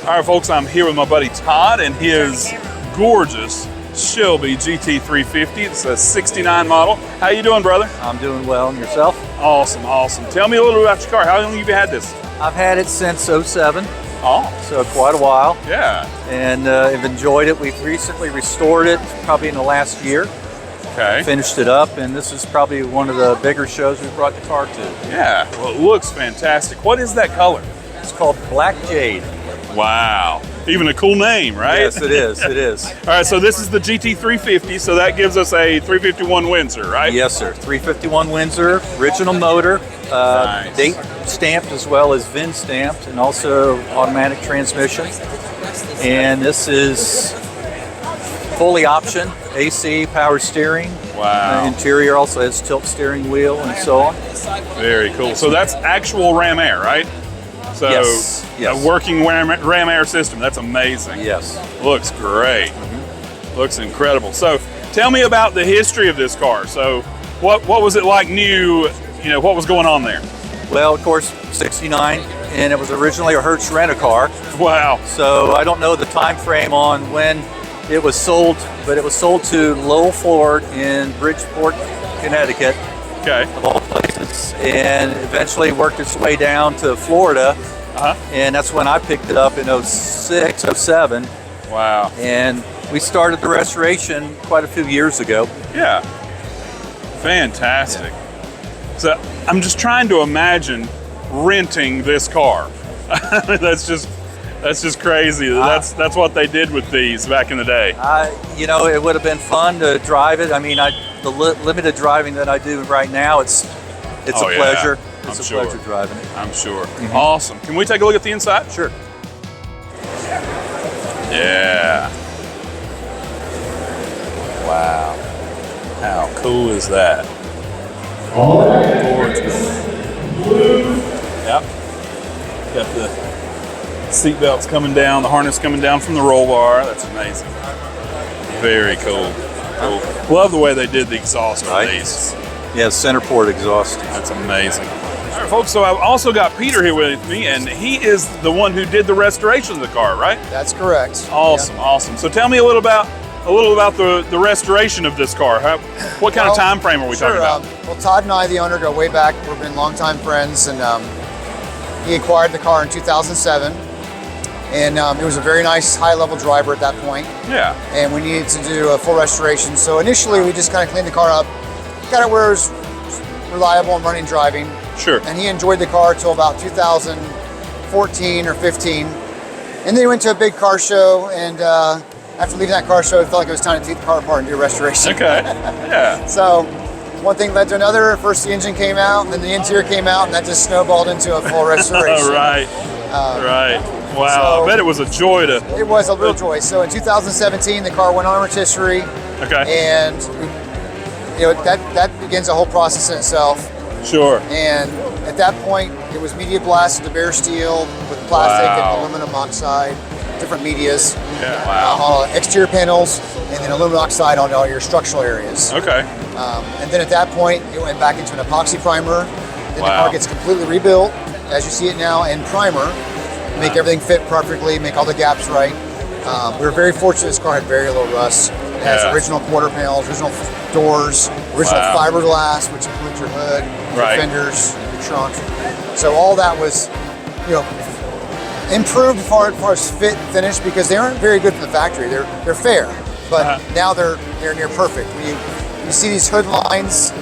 All right, folks, I'm here with my buddy Todd and his gorgeous Shelby GT350. It's a 69 model. How you doing, brother? I'm doing well, and yourself? Awesome, awesome. Tell me a little bit about your car. How long have you had this? I've had it since '07, Oh, so quite a while, yeah. and I've enjoyed it. We've recently restored it, probably in the last year. Okay. Finished it up, and this is probably one of the bigger shows we've brought the car to. Yeah, well, it looks fantastic. What is that color? It's called Black Jade. Wow. Even a cool name, right? Yes, it is. It is. All right, so this is the GT350, so that gives us a 351 Windsor, right? Yes, sir. 351 Windsor, original motor, Nice. date stamped as well as VIN stamped, and also automatic transmission. And this is fully optioned, AC, power steering. Wow. Interior also has tilt steering wheel and so on. Very cool. So that's actual Ram Air, right? So Yes, yes. a working Ram Air system. That's amazing. Yes. Looks great. Looks incredible. So tell me about the history of this car. So what was it like new? You know, what was going on there? Well, of course, 69, and it was originally a Hertz rent-a-car. Wow. So I don't know the time frame on when it was sold, but it was sold to Lowell Ford in Bridgeport, Connecticut, Okay. of all places, and eventually worked its way down to Florida. And that's when I picked it up in '06, '07, Wow. and we started the restoration quite a few years ago. Yeah. Fantastic. So I'm just trying to imagine renting this car. That's just crazy. That's what they did with these back in the day. You know, it would have been fun to drive it. I mean, the limited driving that I do right now, it's Oh, a yeah. pleasure. I'm It's a sure. pleasure driving it. I'm sure. Awesome. Can we take a look at the inside? Sure. Yeah. Wow. How cool is that? Gorgeous. Yep. Got the seat belts coming down, the harness coming down from the roll bar. That's amazing. Very cool. Cool. Love the way they did the exhaust on these. Yeah, center port exhaust. That's amazing. All right, folks, so I've also got Peter here with me, and he is the one who did the restoration of the car, right? That's correct. Awesome, awesome. So tell me a little about the restoration of this car. What kind of time frame are we talking about? Well, Todd and I, the owner, go way back. We've been longtime friends, and he acquired the car in 2007. And it was a very nice high-level driver at that point. Yeah. And we needed to do a full restoration. So initially, we just kind of cleaned the car up, got it where it was reliable and running driving. Sure. And he enjoyed the car till about 2014 or 15. And then he went to a big car show, and after leaving that car show, it felt like it was time to take the car apart and do a restoration. Okay. Yeah. So one thing led to another. First the engine came out, and then the interior came out, and that just snowballed into a full restoration. Right. Right. Wow. so- I bet it was a joy to. It was a real joy. So in 2017, the car went on rotisserie, Okay. and that begins a whole process in itself. Sure. And at that point, it was media blasted to bare steel with plastic Wow. and aluminum oxide, different medias. Yeah. Wow. On exterior panels, and then aluminum oxide on all your structural areas. Okay. And then at that point, it went back into an epoxy primer. Then the Wow. car gets completely rebuilt, as you see it now, and primer. Make everything fit perfectly, make all the gaps right. We were very fortunate this car had very low rust. It has Yeah. original quarter panels, original doors, original Wow. fiberglass, which includes your hood, your Right. fenders, your trunk. So all that was, improved as far as fit and finish, because they aren't very good from the factory. They're fair, but now they're near perfect. When you see these hood lines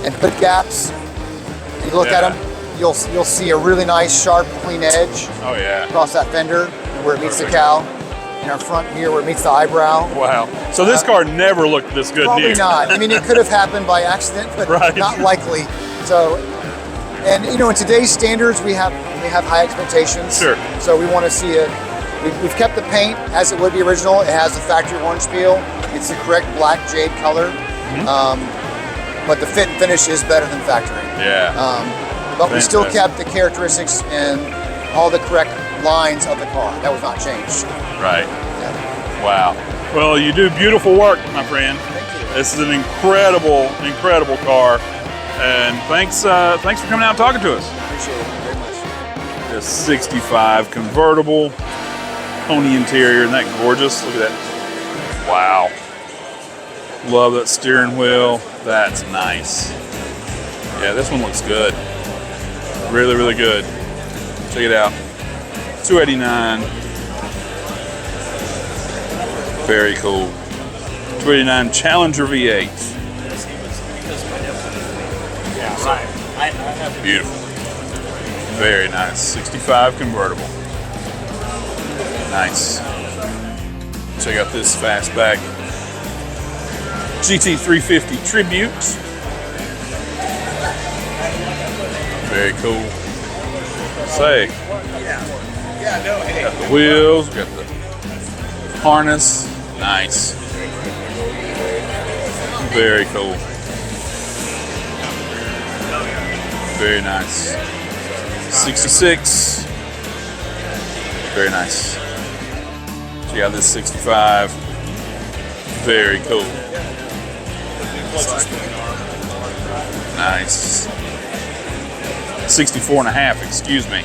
and hood gaps, you look at Yeah. them, you'll see a really nice, sharp, clean edge Oh yeah. across that fender where it meets the cowl, and our front here where it meets the eyebrow. Wow. So this car never looked this good Probably new. not. I mean, it could have happened by accident, but Right. not likely. So, and in today's standards, we have high expectations. Sure. So we want to see it. We've kept the paint as it would be original. It has the factory orange peel. It's the correct black jade color. But the fit and finish is better than factory. Yeah. But we still Fantastic. kept the characteristics and all the correct lines of the car. That was not changed. Right. Yeah. Wow. Well, you do beautiful work, my friend. Thank you. This is an incredible car. And thanks for coming out and talking to us. Appreciate it very much. This 65 convertible, pony interior, isn't that gorgeous? Look at that. Wow. Love that steering wheel. That's nice. Yeah, this one looks good. Really, really good. Check it out. 289. Very cool. 289 Challenger V8. Beautiful. Very nice. 65 convertible. Nice. Check out this fastback GT350 Tribute. Very cool. Say. Got the wheels, got the harness. Nice. Very cool. Very nice. 66. Very nice. So you got this 65. Very cool. Nice. 64 and a half, excuse me.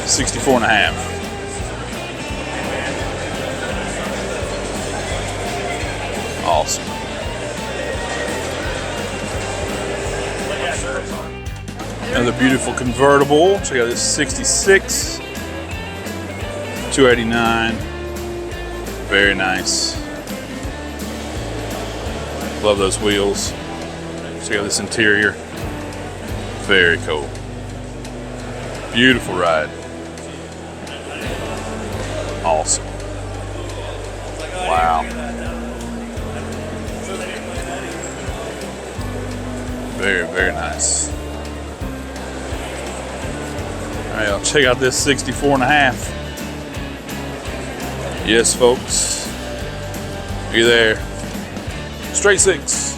64 and a half. Awesome. Another beautiful convertible. Check out this 66. 289. Very nice. Love those wheels. Check out this interior. Very cool. Beautiful ride. Awesome. Wow. Very, very nice. All right, I'll check out this 64 and a half. Yes, folks. Are you there? Straight six.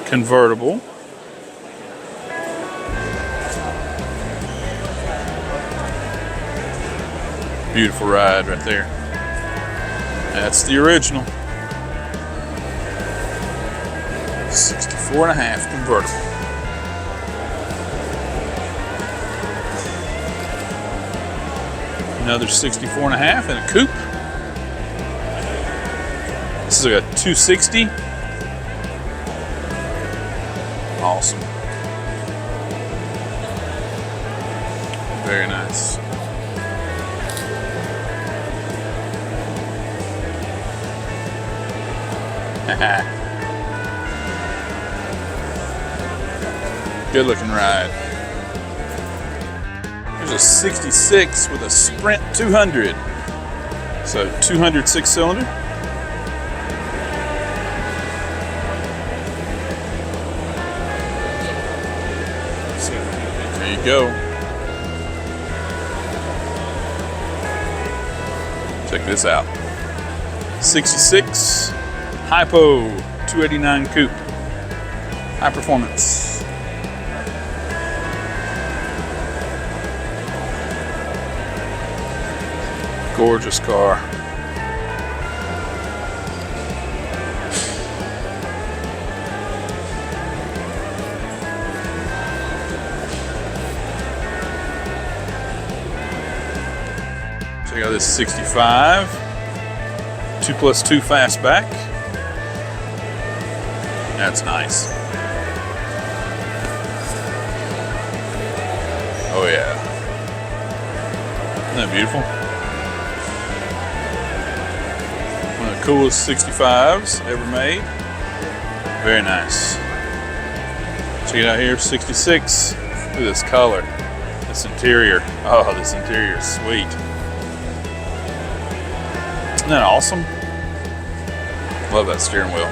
Convertible. Beautiful ride right there. That's the original. 64 and a half convertible. Another 64 and a half and a coupe. This is a 260. Awesome. Very nice. Good looking ride. There's a 66 with a Sprint 200. So 206 cylinder. There you go. Check this out. 66 Hypo 289 coupe. High performance. Gorgeous car. Check out this 65. 2+2 fastback. That's nice. Oh yeah. Isn't that beautiful? One of the coolest 65s ever made. Very nice. Check it out here, 66. Look at this color. This interior. Oh, this interior is sweet. Isn't that awesome? Love that steering wheel.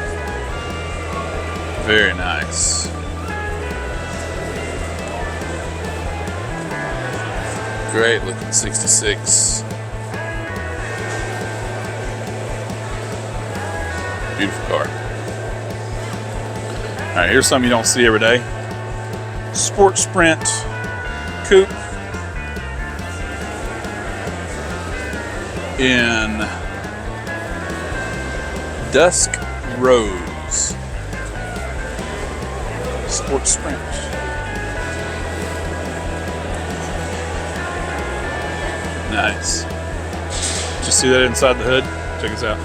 Very nice. Great looking 66. Beautiful car. All right, here's something you don't see every day. Sport Sprint coupe in Dusk Rose. Sport Sprint. Nice. Did you see that inside the hood? Check this out.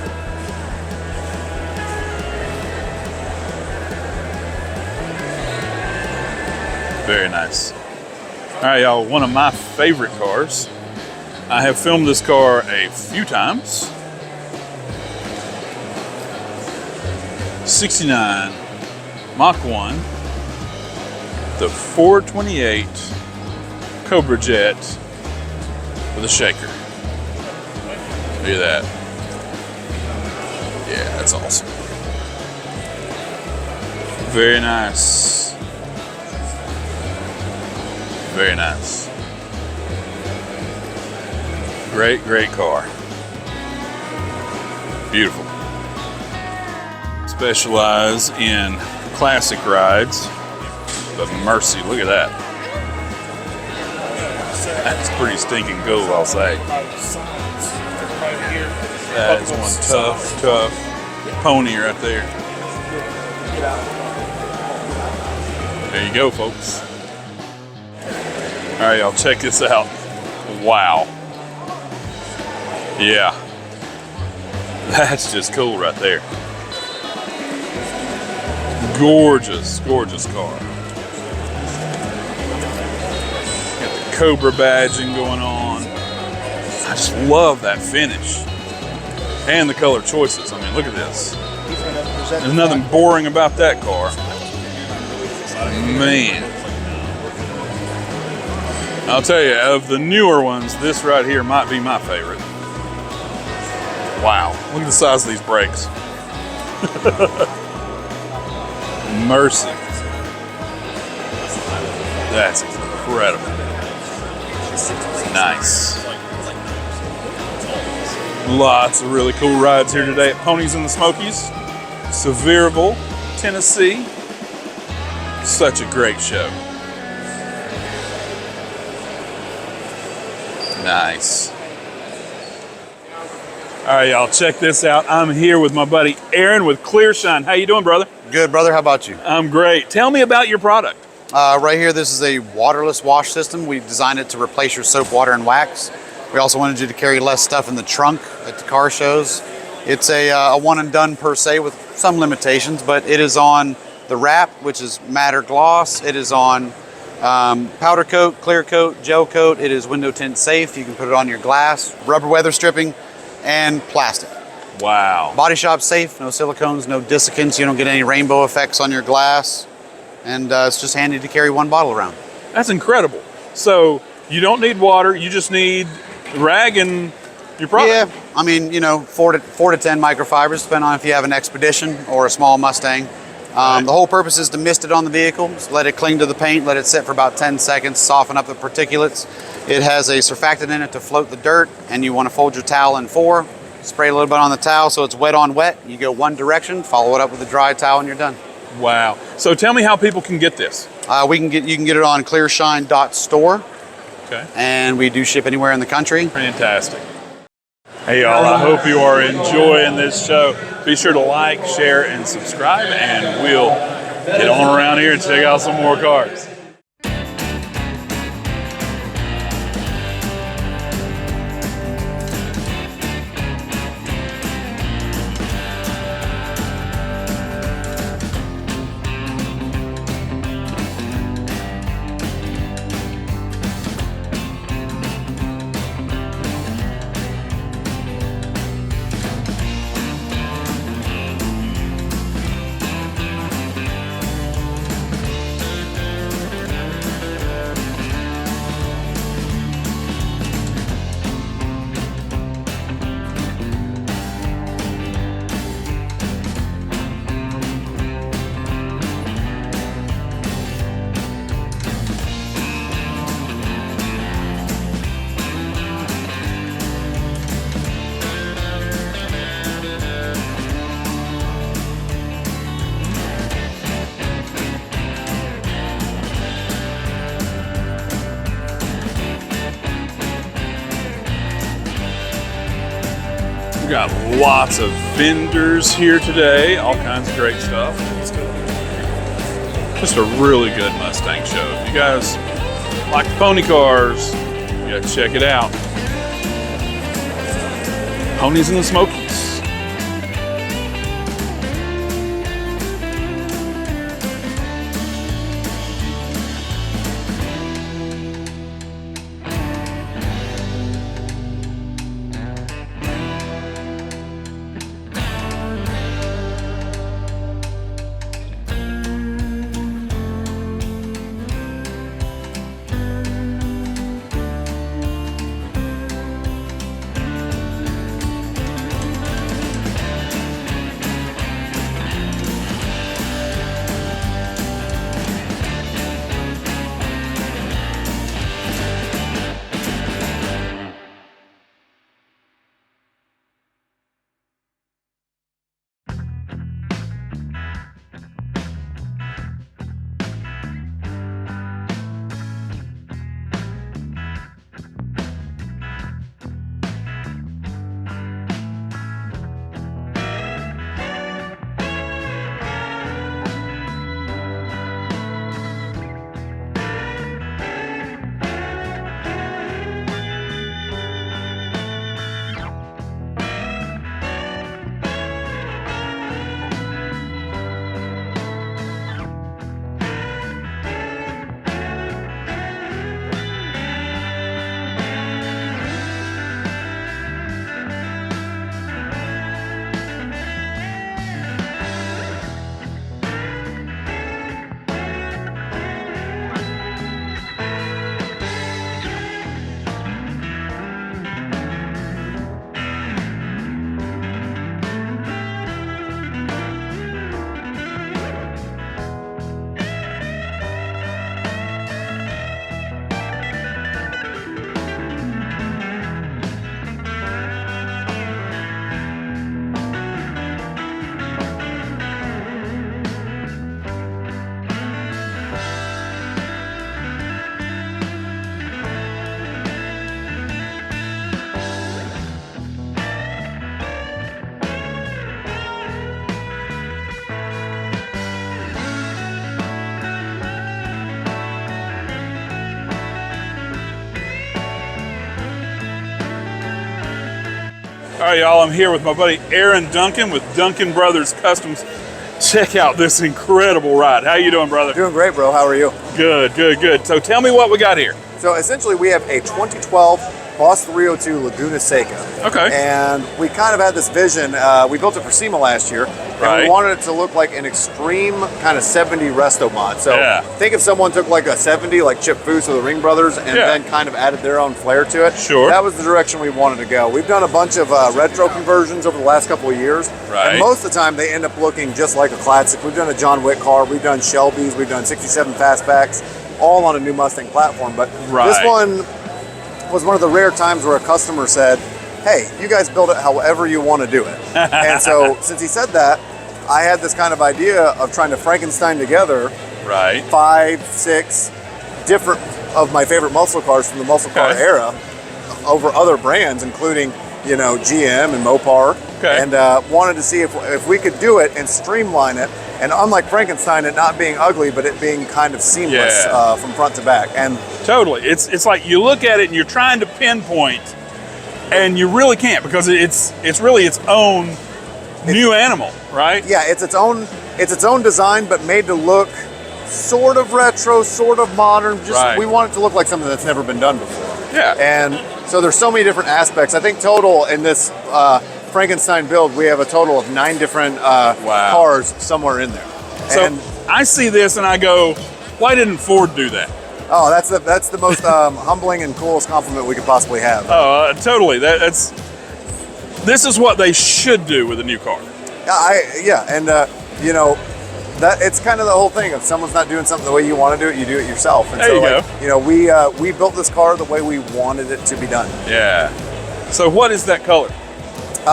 Very nice. All right, y'all, one of my favorite cars. I have filmed this car a few times. 69 Mach 1, the 428 Cobra Jet with a shaker. Look at that. Yeah, that's awesome. Very nice. Very nice. Great, great car. Beautiful. Specialize in classic rides, but mercy, look at that. That's pretty stinking cool, I'll say. That is one tough pony right there. There you go, folks. All right, y'all, check this out. Wow. Yeah. That's just cool right there. Gorgeous, gorgeous car. Got the Cobra badging going on. I just love that finish. And the color choices. I mean, look at this. There's nothing boring about that car. Man. I'll tell you, of the newer ones, this right here might be my favorite. Wow, look at the size of these brakes. Mercy. That's incredible. Nice. Lots of really cool rides here today at Ponies and the Smokies, Sevierville, Tennessee. Such a great show. Nice. All right, y'all, check this out. I'm here with my buddy Aaron with Clear Shine. How you doing, brother? Good, brother. How about you? I'm great. Tell me about your product. Right here, this is a waterless wash system. We designed it to replace your soap, water, and wax. We also wanted you to carry less stuff in the trunk at the car shows. It's a one and done per se with some limitations, but it is on the wrap, which is matte or gloss. It is on powder coat, clear coat, gel coat. It is window tint safe. You can put it on your glass, rubber weather stripping, and plastic. Wow. Body shop safe, no silicones, no desiccants. You don't get any rainbow effects on your glass. And it's just handy to carry one bottle around. That's incredible. So you don't need water, you just need rag and your product. Yeah, I mean, you know, 4 to 10 microfibers, depending on if you have an Expedition or a small Mustang. The whole purpose is to mist it on the vehicle, just let it cling to the paint, let it sit for about 10 seconds, soften up the particulates. It has a surfactant in it to float the dirt, and you want to fold your towel in 4, spray a little bit on the towel so it's wet on wet. You go one direction, follow it up with a dry towel, and you're done. Wow. So tell me how people can get this. You can get it on clearshine.store, Okay. and we do ship anywhere in the country. Fantastic. Hey y'all, I hope you are enjoying this show. Be sure to like, share, and subscribe, and we'll get on around here and check out some more cars. We got lots of vendors here today, all kinds of great stuff. Just a really good Mustang show. If you guys like the pony cars, you gotta check it out. Ponies and the Smokies. All right, y'all, I'm here with my buddy Aaron Duncan with Duncan Brothers Customs. Check out this incredible ride. How you doing, brother? Doing great, bro. How are you? Good, good, good. So tell me what we got here. So essentially we have a 2012 Boss 302 Laguna Seca. Okay. And we kind of had this vision. We built it for SEMA last year. And Right. we wanted it to look like an extreme kind of 70 resto mod. So Yeah. think if someone took like a 70, like Chip Foose or the Ring Brothers, and Yeah. then kind of added their own flair to it. Sure. That was the direction we wanted to go. We've done a bunch of retro conversions over the last couple of years. Right. And most of the time they end up looking just like a classic. We've done a John Wick car, we've done Shelby's, we've done 67 fastbacks, all on a new Mustang platform. But this Right. one was one of the rare times where a customer said, hey, you guys build it however you want to do it. And so since he said that, I had this kind of idea of trying to Frankenstein together Right. 5, 6 different of my favorite muscle cars from the muscle car Okay. era over other brands, including, you know, GM and Mopar. Okay. And wanted to see if we could do it and streamline it. And unlike Frankenstein, it not being ugly, but it being kind of seamless Yeah. from front to back. And Totally. It's like you look at it and you're trying to pinpoint, and you really can't, because it's really its own new animal, right? yeah, it's its own design, but made to look sort of retro, sort of modern. Just Right. we want it to look like something that's never been done before. Yeah. And so there's so many different aspects. I think total in this Frankenstein build, we have a total of 9 different cars somewhere in there. So And I see this and I go, why didn't Ford do that? oh, that's the most humbling and coolest compliment we could possibly have. Oh, totally. This is what they should do with a new car. And you know, that it's kind of the whole thing. If someone's not doing something the way you want to do it, you do it yourself. And There so, you like, go. you know, we built this car the way we wanted it to be done. Yeah. So what is that color?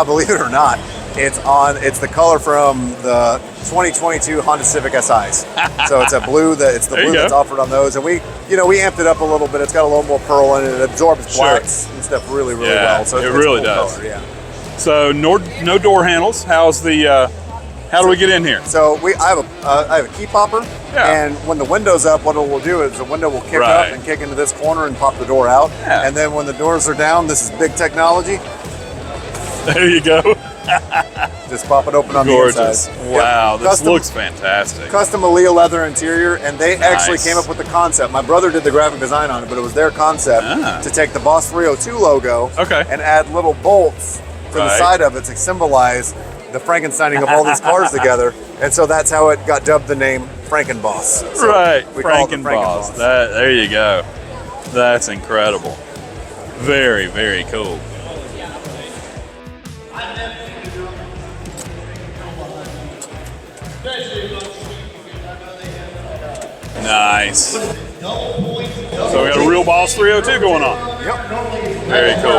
Believe it or not, it's the color from the 2022 Honda Civic SIs. So it's a blue it's the There you blue go. that's offered on those, and we amped it up a little bit. It's got a little more pearl in it. It absorbs Sure. blacks and stuff really Yeah, well. So it it's really a cool does. color, yeah. So no door handles. How's the? How do we get in here? So I have a key popper, Yeah. and when the window's up, what it will do is the window will kick Right. up and kick into this corner and pop the door out. Yeah. And then when the doors are down, this is big technology. There you go. Just pop it open on Gorgeous. the inside. Wow, Yep. this Custom- looks fantastic. Custom Aaliyah leather interior, and they actually Nice. came up with the concept. My brother did the graphic design on it, but it was their concept to take the Boss 302 logo Okay. and add little bolts to the Right. side of it to symbolize the Frankensteining of all these cars together. And so that's how it got dubbed the name Frankenboss. So Right, we call it the Frankenboss. Frankenboss. There you go. That's incredible. Very, very cool. Nice. So we got a real Boss 302 going on. Yep. Very cool.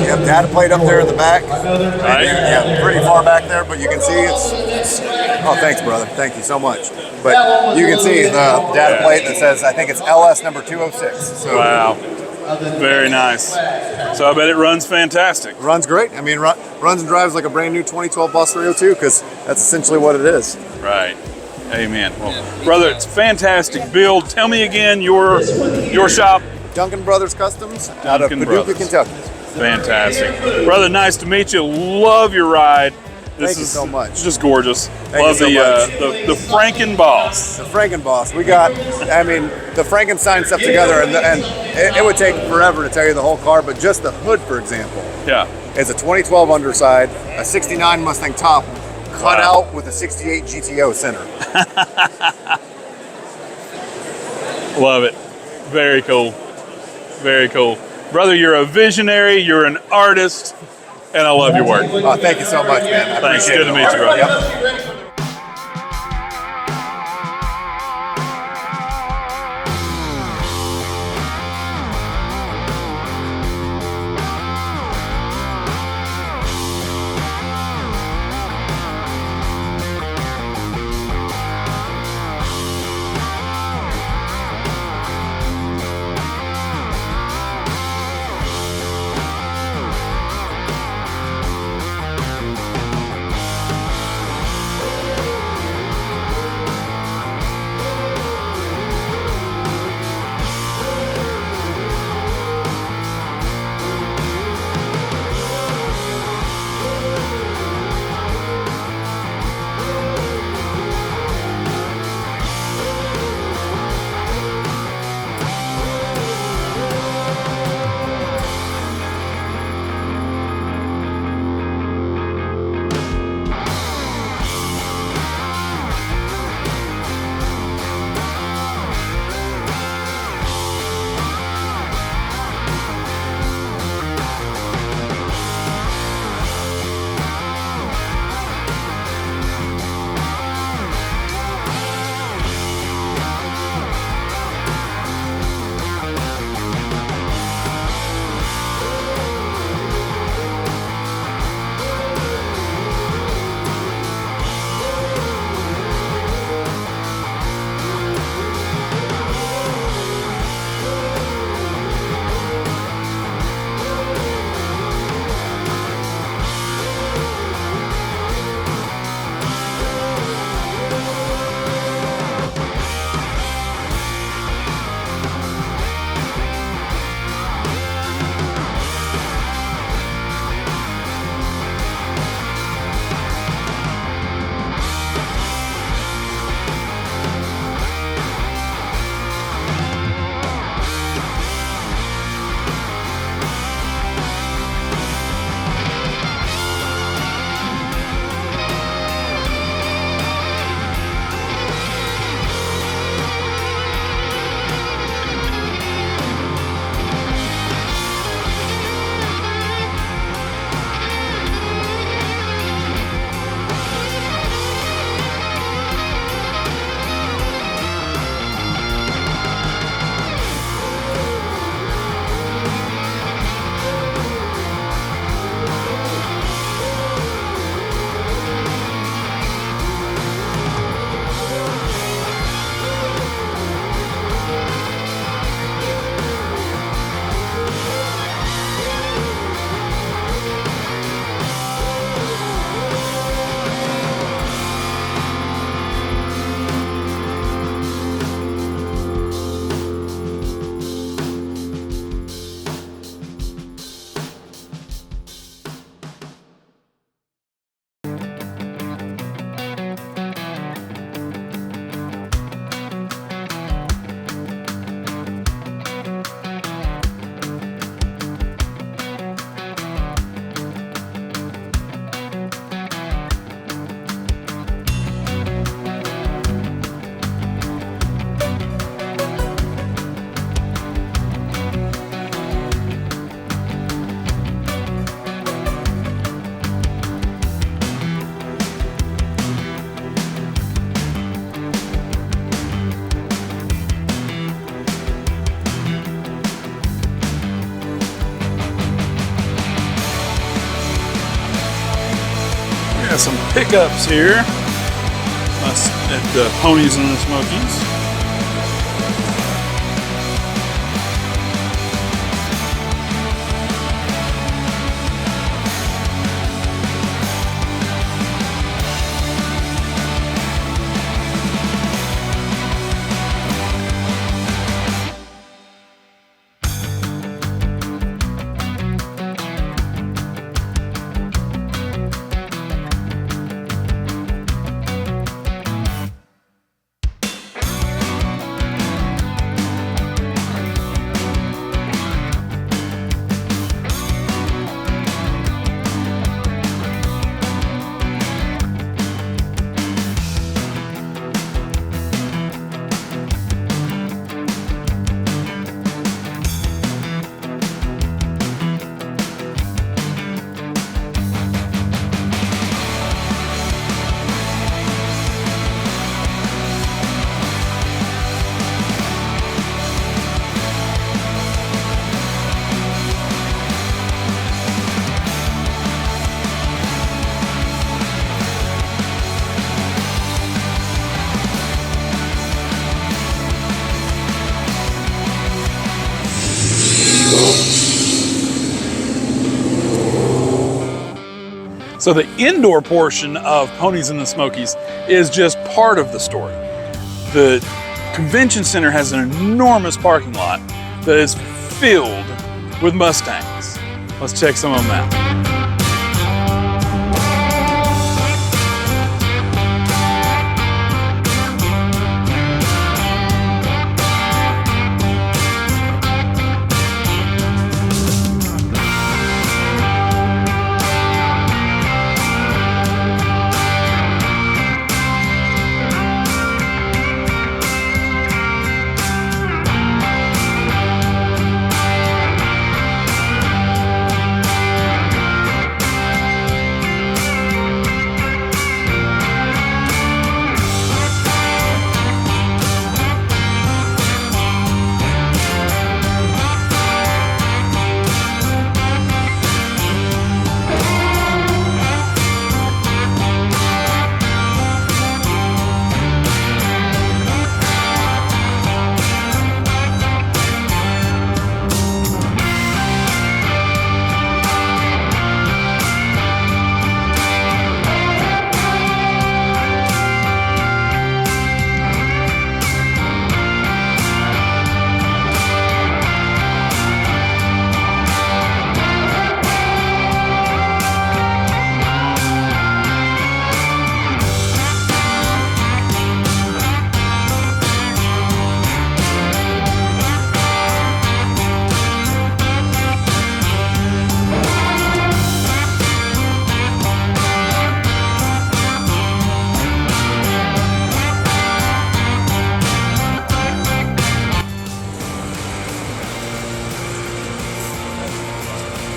Yep, data plate up there in the back. Right? Yeah, pretty far back there, but you can see it's oh, thanks, brother. Thank you so much. But you can see the data plate that says, I think it's LS number 206. So Wow. Very nice. So I bet it runs fantastic. runs great. I mean, runs and drives like a brand new 2012 Boss 302 because that's essentially what it is. Right. Amen. Well, brother, it's a fantastic build. Tell me again your shop. Duncan Brothers Customs out of Duncan Paducah, Brothers. Kentucky. Fantastic. Brother, nice to meet you. Love your ride. Thank you so much. It's just gorgeous. Thank Love you so the Frankenboss. The Frankenboss. We got, I mean, the Frankenstein stuff together, and it would take forever to tell you the whole car, but just the hood, for example, Yeah. is a 2012 underside, a 69 Mustang top, cut Wow. out with a 68 GTO center. Love it. Very cool. Very cool. Brother, you're a visionary, you're an artist, and I love your work. Oh, thank you so much, man. I Thanks. appreciate Good to meet you, brother. Yep. Got some pickups here at Ponies and the Smokies. So the indoor portion of Ponies and the Smokies is just part of the story. The convention center has an enormous parking lot that is filled with Mustangs. Let's check some of them out.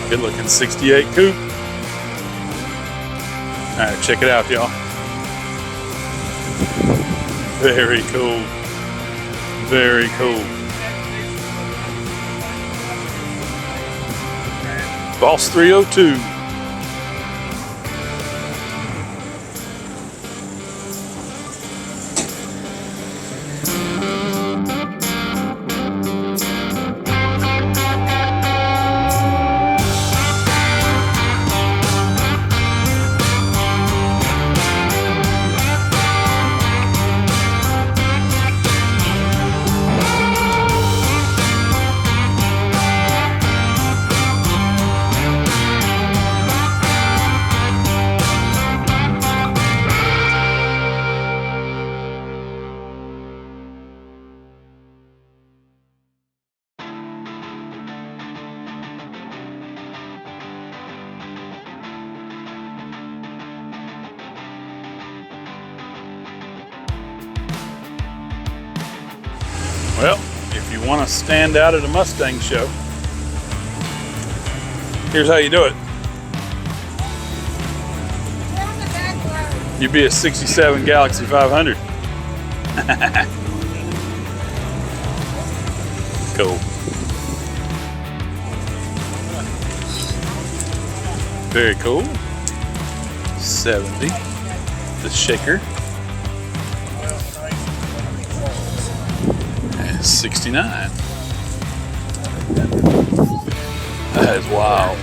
Good looking 68 coupe. All right, check it out, y'all. Very cool. Very cool. Boss 302. Well, if you want to stand out at a Mustang show, here's how you do it. You'd be a 67 Galaxy 500. Cool. Very cool. 70. The shaker. And 69. That is wild.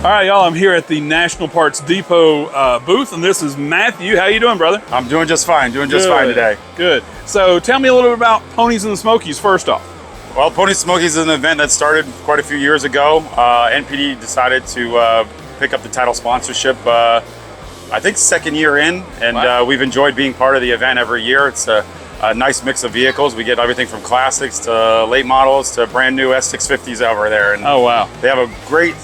All right, y'all, I'm here at the National Parts Depot booth, and this is Matthew. How you doing, brother? I'm doing just fine, fine today. Good. So tell me a little bit about Ponies and the Smokies first off. Well, Ponies and Smokies is an event that started quite a few years ago. NPD decided to pick up the title sponsorship, I think second year in, and wow. We've enjoyed being part of the event every year. It's a nice mix of vehicles. We get everything from classics to late models to brand new S650s over there. And oh, wow. They have a great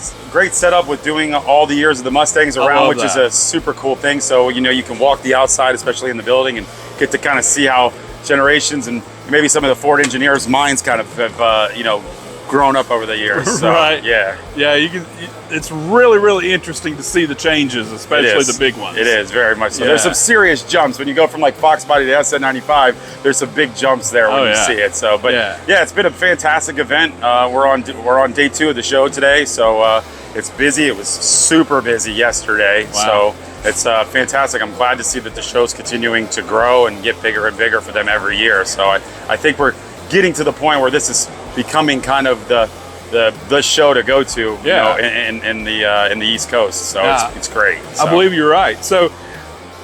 setup with doing all the years of the Mustangs around, which is a super cool thing. So, you know, you can walk the outside, especially in the building, and get to kind of see how generations and maybe some of the Ford engineers' minds kind of have, you know, grown up over the years. So, right. Yeah. Yeah, it's really, really interesting to see the changes, especially the big ones. It is, very much so. Yeah. There's some serious jumps. When you go from like Fox Body to SN95, there's some big jumps there when you see it. So, but yeah, it's been a fantastic event. We're on day 2 of the show today, so it's busy. It was super busy yesterday. Wow. So it's fantastic. I'm glad to see that the show's continuing to grow and get bigger and bigger for them every year. So I think we're getting to the point where this is becoming kind of the show to go to, you know, in the East Coast. So it's great. So. I believe you're right. So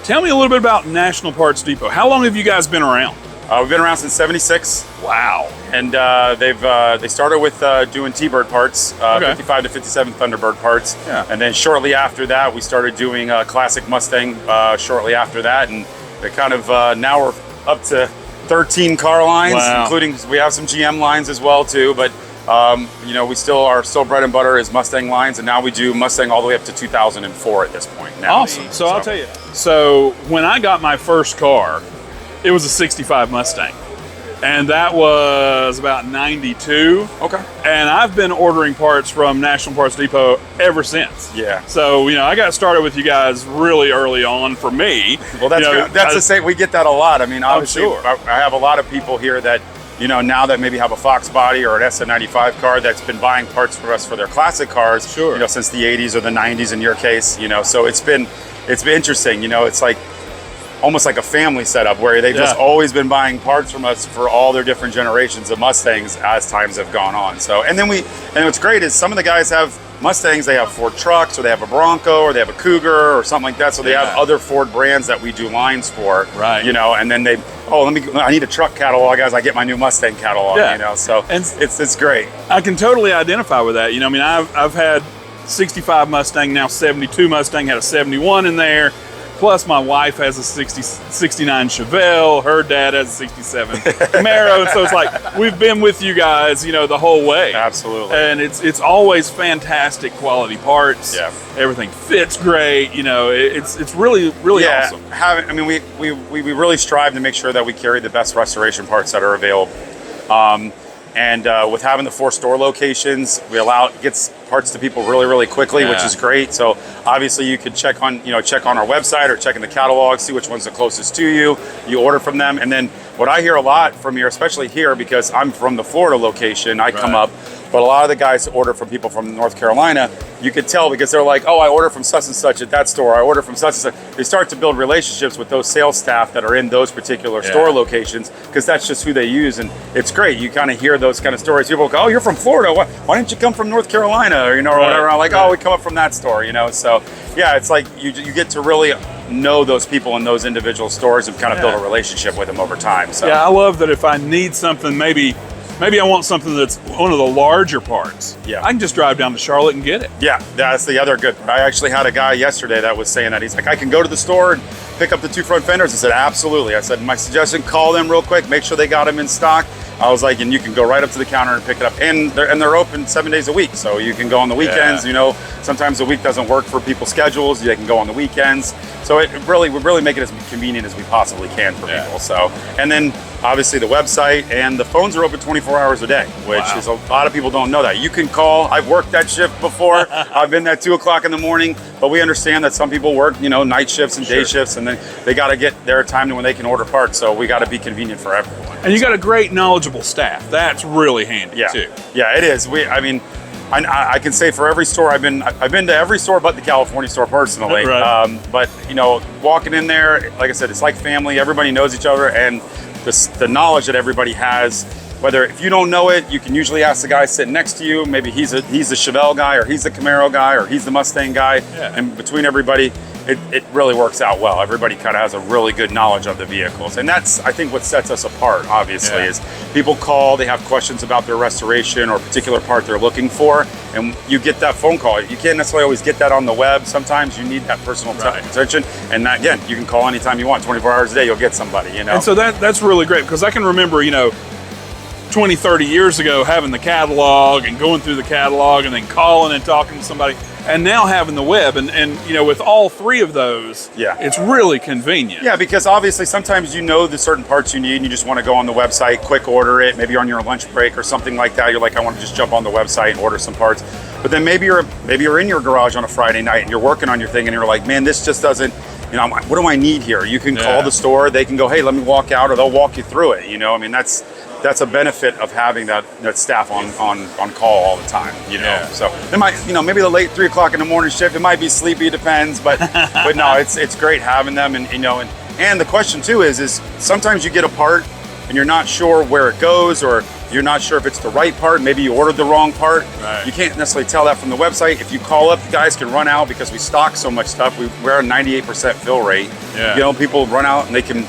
tell me a little bit about National Parts Depot. How long have you guys been around? We've been around since '76. Wow. And they started with doing T-Bird parts, 55 to 57 Thunderbird parts. Yeah. And then shortly after that, we started doing classic Mustang shortly after that. And they kind of, now we're up to 13 car lines, including, we have some GM lines as well too. But, you know, we still bread and butter is Mustang lines. And now we do Mustang all the way up to 2004 at this point. Now. Awesome. So I'll tell you. So when I got my first car, it was a 65 Mustang. and that was about 92. Okay. And I've been ordering parts from National Parts Depot ever since. Yeah. So, you know, I got started with you guys really early on for me. Well, that's you know, good. That's the same. We get that a lot. I mean, obviously, sure. I have a lot of people here that, you know, now that maybe have a Fox body or an SM95 car that's been buying parts for us for their classic cars, Sure. you know, since the 80s or the 90s in your case, you know, so it's been interesting, you know, it's like almost like a family setup where they've just always been buying parts from us for all their different generations of Mustangs as times have gone on. So, and what's great is some of the guys have Mustangs, they have Ford trucks, or they have a Bronco, or they have a Cougar, or something like that. So they have other Ford brands that we do lines for, right? You know, and then I need a truck catalog as I get my new Mustang catalog, you know. So and it's great. I can totally identify with that. You know, I mean, I've had 65 Mustang, now 72 Mustang, had a 71 in there. Plus, my wife has a 69 Chevelle. Her dad has a 67 Camaro. And so it's like, we've been with you guys, you know, the whole way. Absolutely. And it's always fantastic quality parts. Yeah. Everything fits great. You know, it's really, really awesome. We really strive to make sure that we carry the best restoration parts that are available. And with having the 4 store locations, gets parts to people really, really quickly, which is great. So obviously you could check on our website or check in the catalog, see which one's the closest to you. You order from them. And then what I hear a lot from here, especially here, because I'm from the Florida location, I come up, but a lot of the guys order from people from North Carolina. You could tell because they're like, oh, I order from such and such at that store. I order from such and such. They start to build relationships with those sales staff that are in those particular store locations because that's just who they use. And it's great. You kind of hear those kind of stories. People go, oh, you're from Florida. Why didn't you come from North Carolina? Or, you know, or whatever. I'm like, oh, we come up from that store, you know. So, yeah, it's like you get to really know those people in those individual stores and kind of build a relationship with them over time. So yeah, I love that if I need something, maybe I want something that's one of the larger parts. Yeah. I can just drive down to Charlotte and get it. Yeah, that's the other good part. I actually had a guy yesterday that was saying that. He's like, I can go to the store and pick up the 2 front fenders. I said, absolutely. I said, my suggestion, call them real quick, make sure they got them in stock. I was like, and you can go right up to the counter and pick it up. And they're open 7 days a week. So you can go on the weekends, you know, sometimes the week doesn't work for people's schedules. They can go on the weekends. So we really make it as convenient as we possibly can for people. So, and then obviously the website and the phones are open 24 hours a day, which is a lot of people don't know that. You can call. I've worked that shift before. I've been there 2 o'clock in the morning, but we understand that some people work, you know, night shifts and day shifts, and then they got to get their time to when they can order parts. So we got to be convenient for everyone. And you got a great, knowledgeable staff. That's really handy too. Yeah, it is. I can say for every store I've been to every store but the California store personally. Right. But you know, walking in there, like I said, it's like family. Everybody knows each other, and the knowledge that everybody has. Whether if you don't know it, you can usually ask the guy sitting next to you. Maybe he's the Chevelle guy, or he's the Camaro guy, or he's the Mustang guy. Yeah. And between everybody, it really works out well. Everybody kind of has a really good knowledge of the vehicles. And that's, I think, what sets us apart, obviously, is people call, they have questions about their restoration or a particular part they're looking for, and you get that phone call. You can't necessarily always get that on the web. Sometimes you need that personal attention. And that, again, you can call anytime you want. 24 hours a day, you'll get somebody, you know. And so that's really great, because I can remember, you know, 20, 30 years ago, having the catalog and going through the catalog and then calling and talking to somebody, and now having the web, and you know, with all 3 of those, it's really convenient. Yeah, because obviously sometimes you know the certain parts you need and you just want to go on the website, quick order it, maybe you're on your lunch break or something like that. You're like, I want to just jump on the website and order some parts. But then maybe you're in your garage on a Friday night and you're working on your thing and you're like, man, this just doesn't, you know, what do I need here? You can call the store, they can go, hey, let me walk out, or they'll walk you through it. You know, I mean, that's a benefit of having that staff on call all the time, you know. So they might, you know, maybe the late 3 o'clock in the morning shift, it might be sleepy, depends, but no, it's great having them. And you know, and the question too is sometimes you get a part and you're not sure where it goes, or you're not sure if it's the right part. Maybe you ordered the wrong part. Right. You can't necessarily tell that from the website. If you call up, the guys can run out because we stock so much stuff. We're a 98% fill rate. Yeah. You know, people run out and they can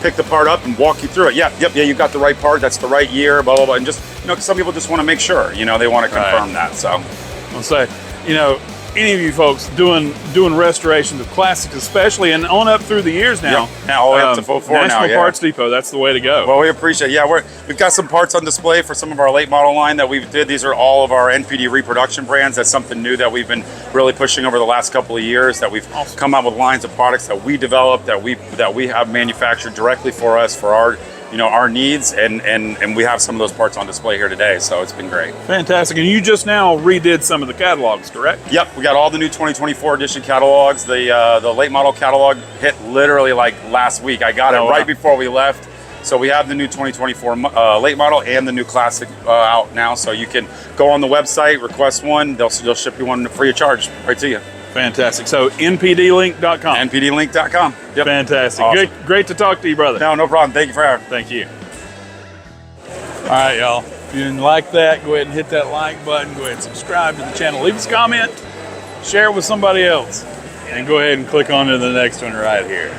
pick the part up and walk you through it. Yeah, you got the right part. That's the right year. Blah blah blah. And just, you know, some people just want to make sure. You know, they want to confirm that. So I'll say, you know, any of you folks doing restorations of classics, especially, and on up through the years now. Now all the way up to 4 now. National Parts Depot, that's the way to go. Well, we appreciate it. Yeah, we've got some parts on display for some of our late model line that we did. These are all of our NPD reproduction brands. That's something new that we've been really pushing over the last couple of years, that we've come out with lines of products that we developed, that we have manufactured directly for us, for our needs, and we have some of those parts on display here today, so it's been great. Fantastic. And you just now redid some of the catalogs, correct? Yep, we got all the new 2024 edition catalogs. The late model catalog hit literally like last week. I got it right before we left. So we have the new 2024 late model and the new classic out now. So you can go on the website, request one. They'll ship you one free of charge right to you. Fantastic. So npdlink.com. npdlink.com. Yep. Fantastic. Awesome. Great to talk to you, brother. No problem. Thank you for having me. Thank you. All right, y'all. If you didn't like that, go ahead and hit that like button. Go ahead and subscribe to the channel. Leave us a comment. Share it with somebody else. And go ahead and click on to the next one right here.